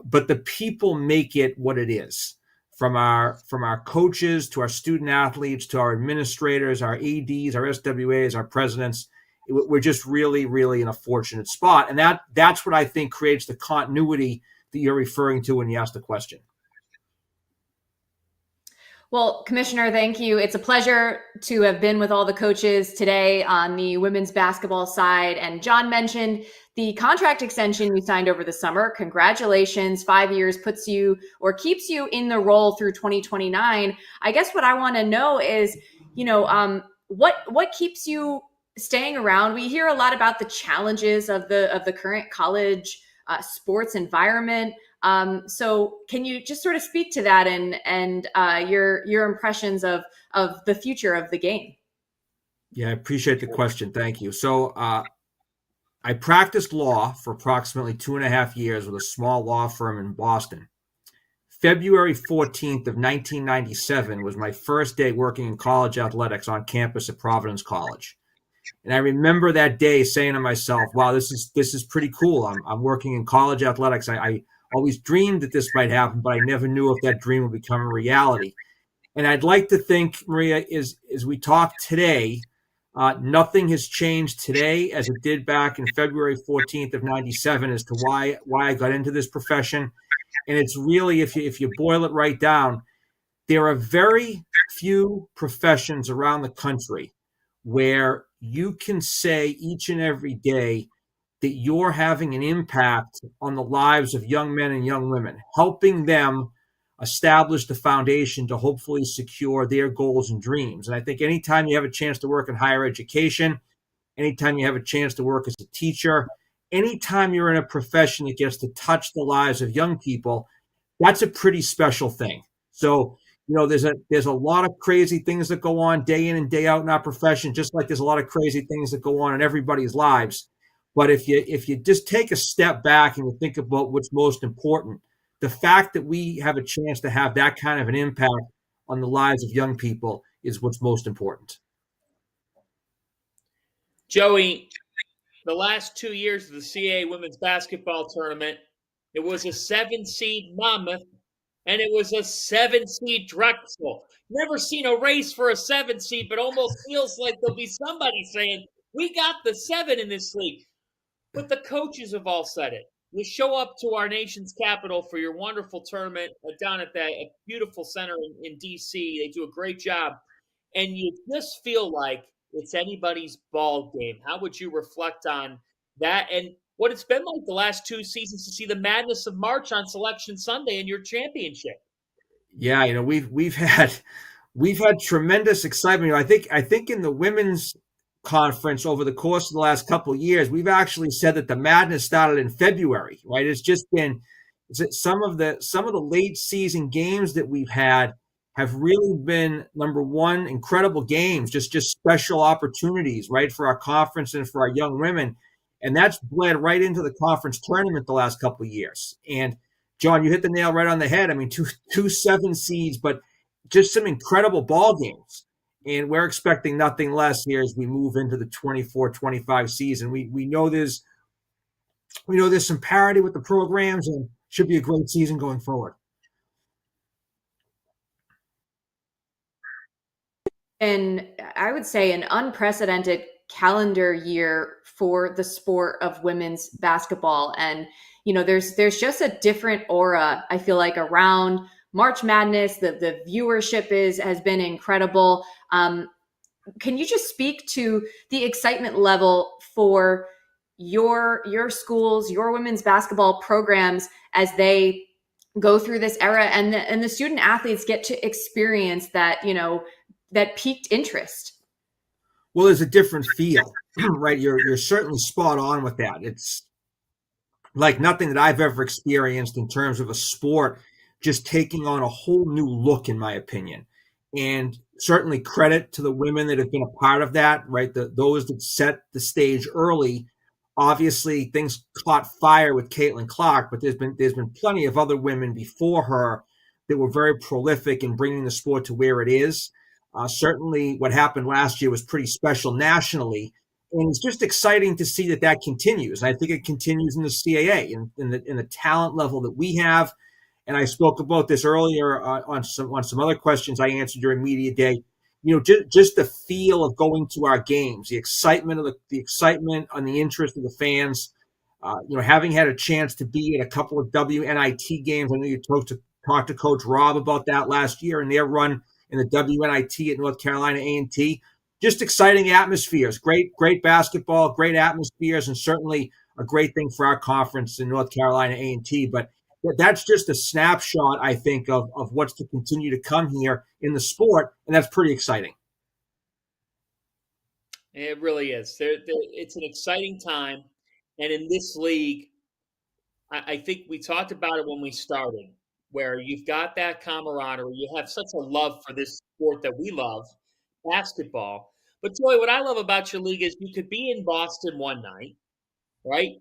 but the people make it what it is. From our coaches to our student athletes to our administrators, our ADs, our SWAs, our presidents, we're just really, really in a fortunate spot. And that's what I think creates the continuity that you're referring to when you ask the question. Well, Commissioner, thank you. It's a pleasure to have been with all the coaches today on the women's basketball side. And John mentioned the contract extension you signed over the summer. Congratulations. 5 years puts you or keeps you in the role through 2029. I guess what I want to know is, what keeps you staying around? We hear a lot about the challenges of the current college sports environment. So can you just sort of speak to that and your impressions of the future of the game? Yeah, I appreciate the question. Thank you. So I practiced law for approximately 2.5 years with a small law firm in Boston. February 14th of 1997 was my first day working in college athletics on campus at Providence College. And I remember that day saying to myself, wow, this is pretty cool. I'm working in college athletics. I always dreamed that this might happen, but I never knew if that dream would become a reality. And I'd like to think, Maria, as we talk today, nothing has changed today as it did back in February 14th of 97 as to why I got into this profession. And it's really, if you boil it right down, there are very few professions around the country where you can say each and every day that you're having an impact on the lives of young men and young women, helping them establish the foundation to hopefully secure their goals and dreams. And I think anytime you have a chance to work in higher education, anytime you have a chance to work as a teacher, anytime you're in a profession that gets to touch the lives of young people, that's a pretty special thing. So, there's a lot of crazy things that go on day in and day out in our profession, just like there's a lot of crazy things that go on in everybody's lives. But if you just take a step back and you think about what's most important, the fact that we have a chance to have that kind of an impact on the lives of young people is what's most important. Joey, the last 2 years of the CAA women's basketball tournament, it was a 7-seed Monmouth and it was a 7-seed Drexel. Never seen a race for a 7-seed, but almost feels like there'll be somebody saying, we got the 7 in this league. But the coaches have all said it. You show up to our nation's capital for your wonderful tournament down at that beautiful center in D.C. They do a great job. And you just feel like it's anybody's ball game. How would you reflect on that and what it's been like the last 2 seasons to see the madness of March on Selection Sunday in your championship? Yeah, we've had tremendous excitement. I think in the women's conference over the course of the last couple of years, we've actually said that the madness started in February, right? It's just been some of the late season games that we've had have really been, number one, incredible games, just special opportunities, right, for our conference and for our young women. And that's bled right into the conference tournament the last couple of years. And John, you hit the nail right on the head. I mean, two 7 seeds, but just some incredible ball games. And we're expecting nothing less here as we move into the 24-25 season. We know there's some parity with the programs and should be a great season going forward. And I would say an unprecedented calendar year for the sport of women's basketball. And, there's just a different aura, I feel like, around March Madness. The viewership has been incredible. Can you just speak to the excitement level for your schools, your women's basketball programs as they go through this era and the student athletes get to experience that, that piqued interest? Well, there's a different feel, right? You're certainly spot on with that. It's like nothing that I've ever experienced in terms of a sport just taking on a whole new look, in my opinion. And certainly credit to the women that have been a part of that, right? Those that set the stage early. Obviously, things caught fire with Caitlin Clark, but there's been plenty of other women before her that were very prolific in bringing the sport to where it is. Certainly, what happened last year was pretty special nationally, and it's just exciting to see that continues. And I think it continues in the CAA in the talent level that we have. And I spoke about this earlier on some other questions I answered during media day. Just the feel of going to our games, the excitement of the excitement and the interest of the fans. Having had a chance to be at a couple of WNIT games. I know you talked to Coach Rob about that last year and their run in the WNIT at North Carolina A&T. Just exciting atmospheres, great basketball, great atmospheres, and certainly a great thing for our conference in North Carolina A&T. But that's just a snapshot, I think, of what's to continue to come here in the sport, and that's pretty exciting. It really is. It's an exciting time, and in this league, I think we talked about it when we started, where you've got that camaraderie. You have such a love for this sport that we love, basketball. But Joy, what I love about your league is you could be in Boston one night, right?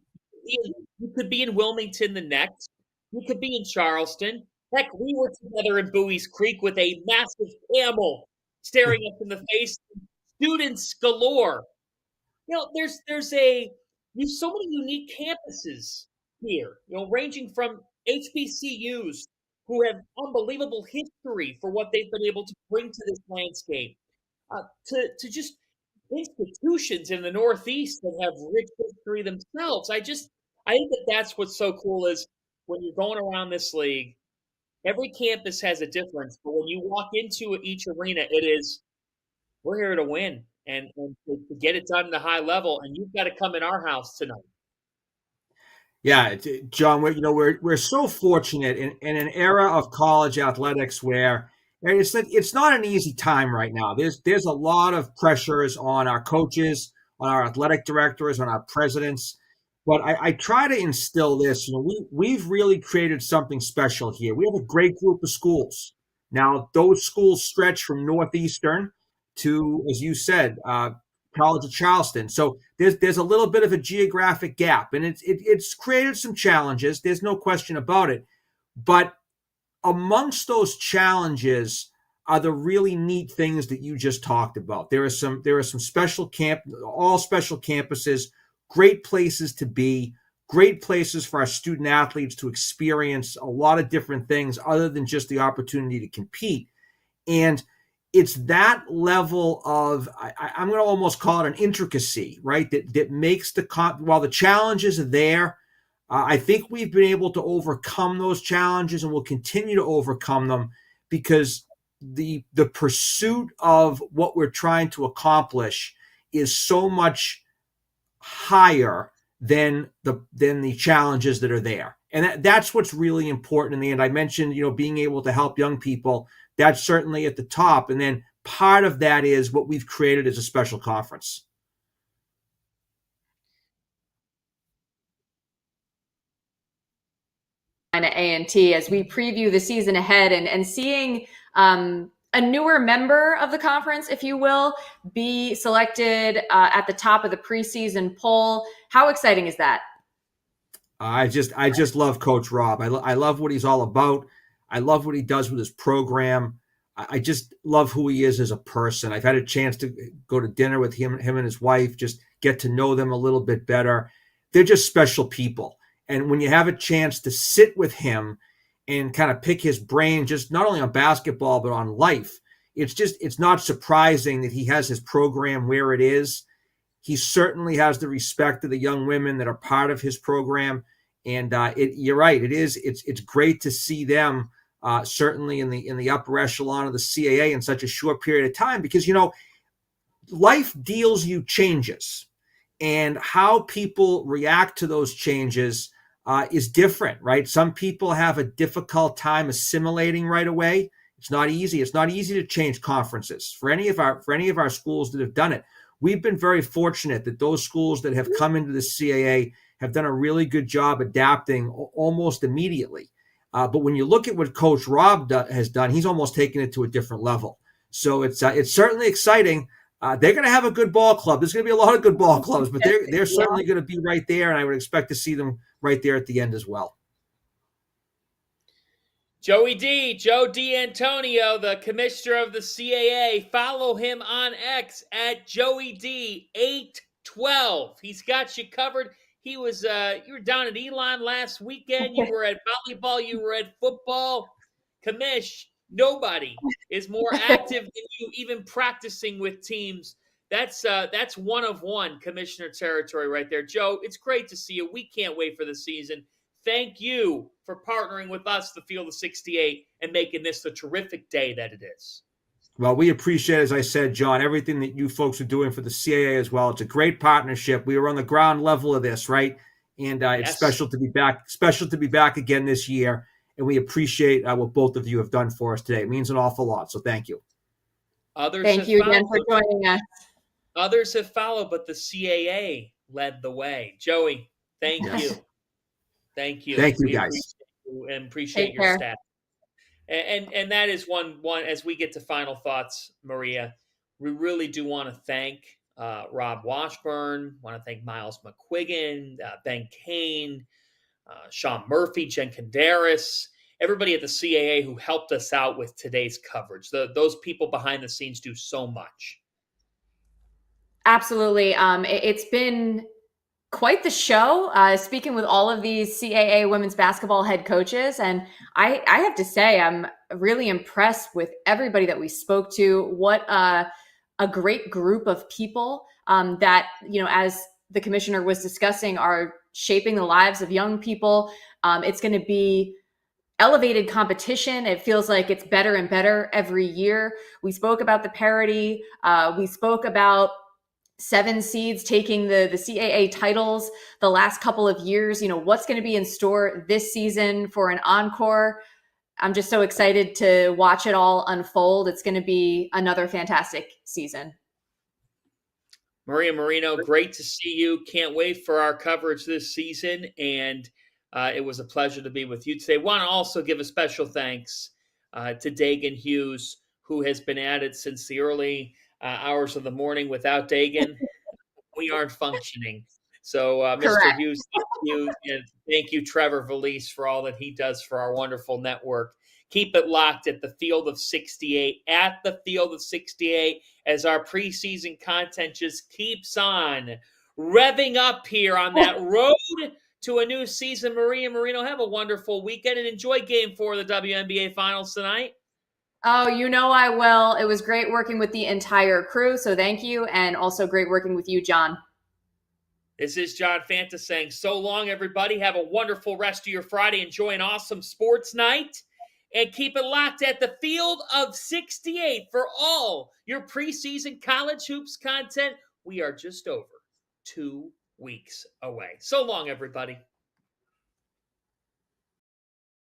You could be in Wilmington the next. You could be in Charleston. Heck, we were together in Bowie's Creek with a massive camel staring us in the face. Students galore. There's so many unique campuses here, ranging from HBCUs who have unbelievable history for what they've been able to bring to this landscape, to just institutions in the Northeast that have rich history themselves. I think that's what's so cool is when you're going around this league, every campus has a difference, but when you walk into each arena, it is, we're here to win and to get it done at a high level, and you've got to come in our house tonight. Yeah, John, we're so fortunate in an era of college athletics where it's not an easy time right now. There's a lot of pressures on our coaches, on our athletic directors, on our presidents. But I try to instill this. We've really created something special here. We have a great group of schools. Now, those schools stretch from Northeastern to, as you said, College of Charleston. So there's a little bit of a geographic gap, and it's created some challenges. There's no question about it. But amongst those challenges are the really neat things that you just talked about. There are some special all special campuses, great places to be, great places for our student athletes to experience a lot of different things other than just the opportunity to compete. And it's that level of, I'm going to almost call it an intricacy, right? That makes while the challenges are there, I think we've been able to overcome those challenges and will continue to overcome them because the pursuit of what we're trying to accomplish is so much higher than the challenges that are there. And that's what's really important in the end. I mentioned, being able to help young people. That's certainly at the top. And then part of that is what we've created as a special conference. A&T as we preview the season ahead and seeing a newer member of the conference, if you will, be selected at the top of the preseason poll. How exciting is that? I just love Coach Rob. I love what he's all about. I love what he does with his program. I just love who he is as a person. I've had a chance to go to dinner with him and his wife, just get to know them a little bit better. They're just special people. And when you have a chance to sit with him and kind of pick his brain, just not only on basketball, but on life, it's not surprising that he has his program where it is. He certainly has the respect of the young women that are part of his program. And you're right. It's great to see them certainly in the upper echelon of the CAA in such a short period of time, because, life deals you changes, and how people react to those changes is different, right? Some people have a difficult time assimilating right away. It's not easy. It's not easy to change conferences for any of our schools that have done it. We've been very fortunate that those schools that have come into the CAA have done a really good job adapting almost immediately. But when you look at what Coach Rob has done, he's almost taken it to a different level. So it's certainly exciting. They're going to have a good ball club. There's going to be a lot of good ball clubs, but they're certainly going to be right there, and I would expect to see them right there at the end as well. Joe D'Antonio, the commissioner of the CAA. Follow him on X at JoeyD812. He's got you covered. He was you were down at Elon last weekend. You were at volleyball. You were at football. Commish, nobody is more active than you, even practicing with teams. That's one of one commissioner territory right there. Joe, it's great to see you. We can't wait for the season. Thank you for partnering with us, the Field of 68, and making this the terrific day that it is. Well, we appreciate, as I said, John, everything that you folks are doing for the CAA as well. It's a great partnership. We were on the ground level of this, right? And it's special to be back again this year. And we appreciate what both of you have done for us today. It means an awful lot. So thank you. Thank you again for joining us. Others have followed, but the CAA led the way. Joey, thank you. Thank you. Thank you, guys. Appreciate your staff. And that is one as we get to final thoughts, Maria, we really do want to thank Rob Washburn, want to thank Miles McQuiggan, Ben Kane, Sean Murphy, Jen Kandaris, everybody at the CAA who helped us out with today's coverage. Those people behind the scenes do so much. Absolutely. It's been quite the show, speaking with all of these CAA women's basketball head coaches. And I have to say, I'm really impressed with everybody that we spoke to. What a great group of people that, as the commissioner was discussing, are shaping the lives of young people. It's going to be elevated competition. It feels like it's better and better every year. We spoke about the parity. We spoke about 7 seeds taking the CAA titles the last couple of years. What's going to be in store this season for an encore? I'm just so excited to watch it all unfold. It's going to be another fantastic season. Maria Marino, great to see you. Can't wait for our coverage this season. And it was a pleasure to be with you today. Want to also give a special thanks to Dagan Hughes, who has been at it since the early hours of the morning. Without Dagan, we aren't functioning. So, Mr. Hughes, thank you. And thank you, Trevor Valise, for all that he does for our wonderful network. Keep it locked at the Field of 68, at the Field of 68, as our preseason content just keeps on revving up here on that road to a new season. Maria Marino, have a wonderful weekend and enjoy Game 4 of the WNBA Finals tonight. Oh, I will. It was great working with the entire crew, so thank you, and also great working with you, John. This is John Fanta saying so long, everybody. Have a wonderful rest of your Friday. Enjoy an awesome sports night. And keep it locked at the Field of 68 for all your preseason college hoops content. We are just over 2 weeks away. So long, everybody.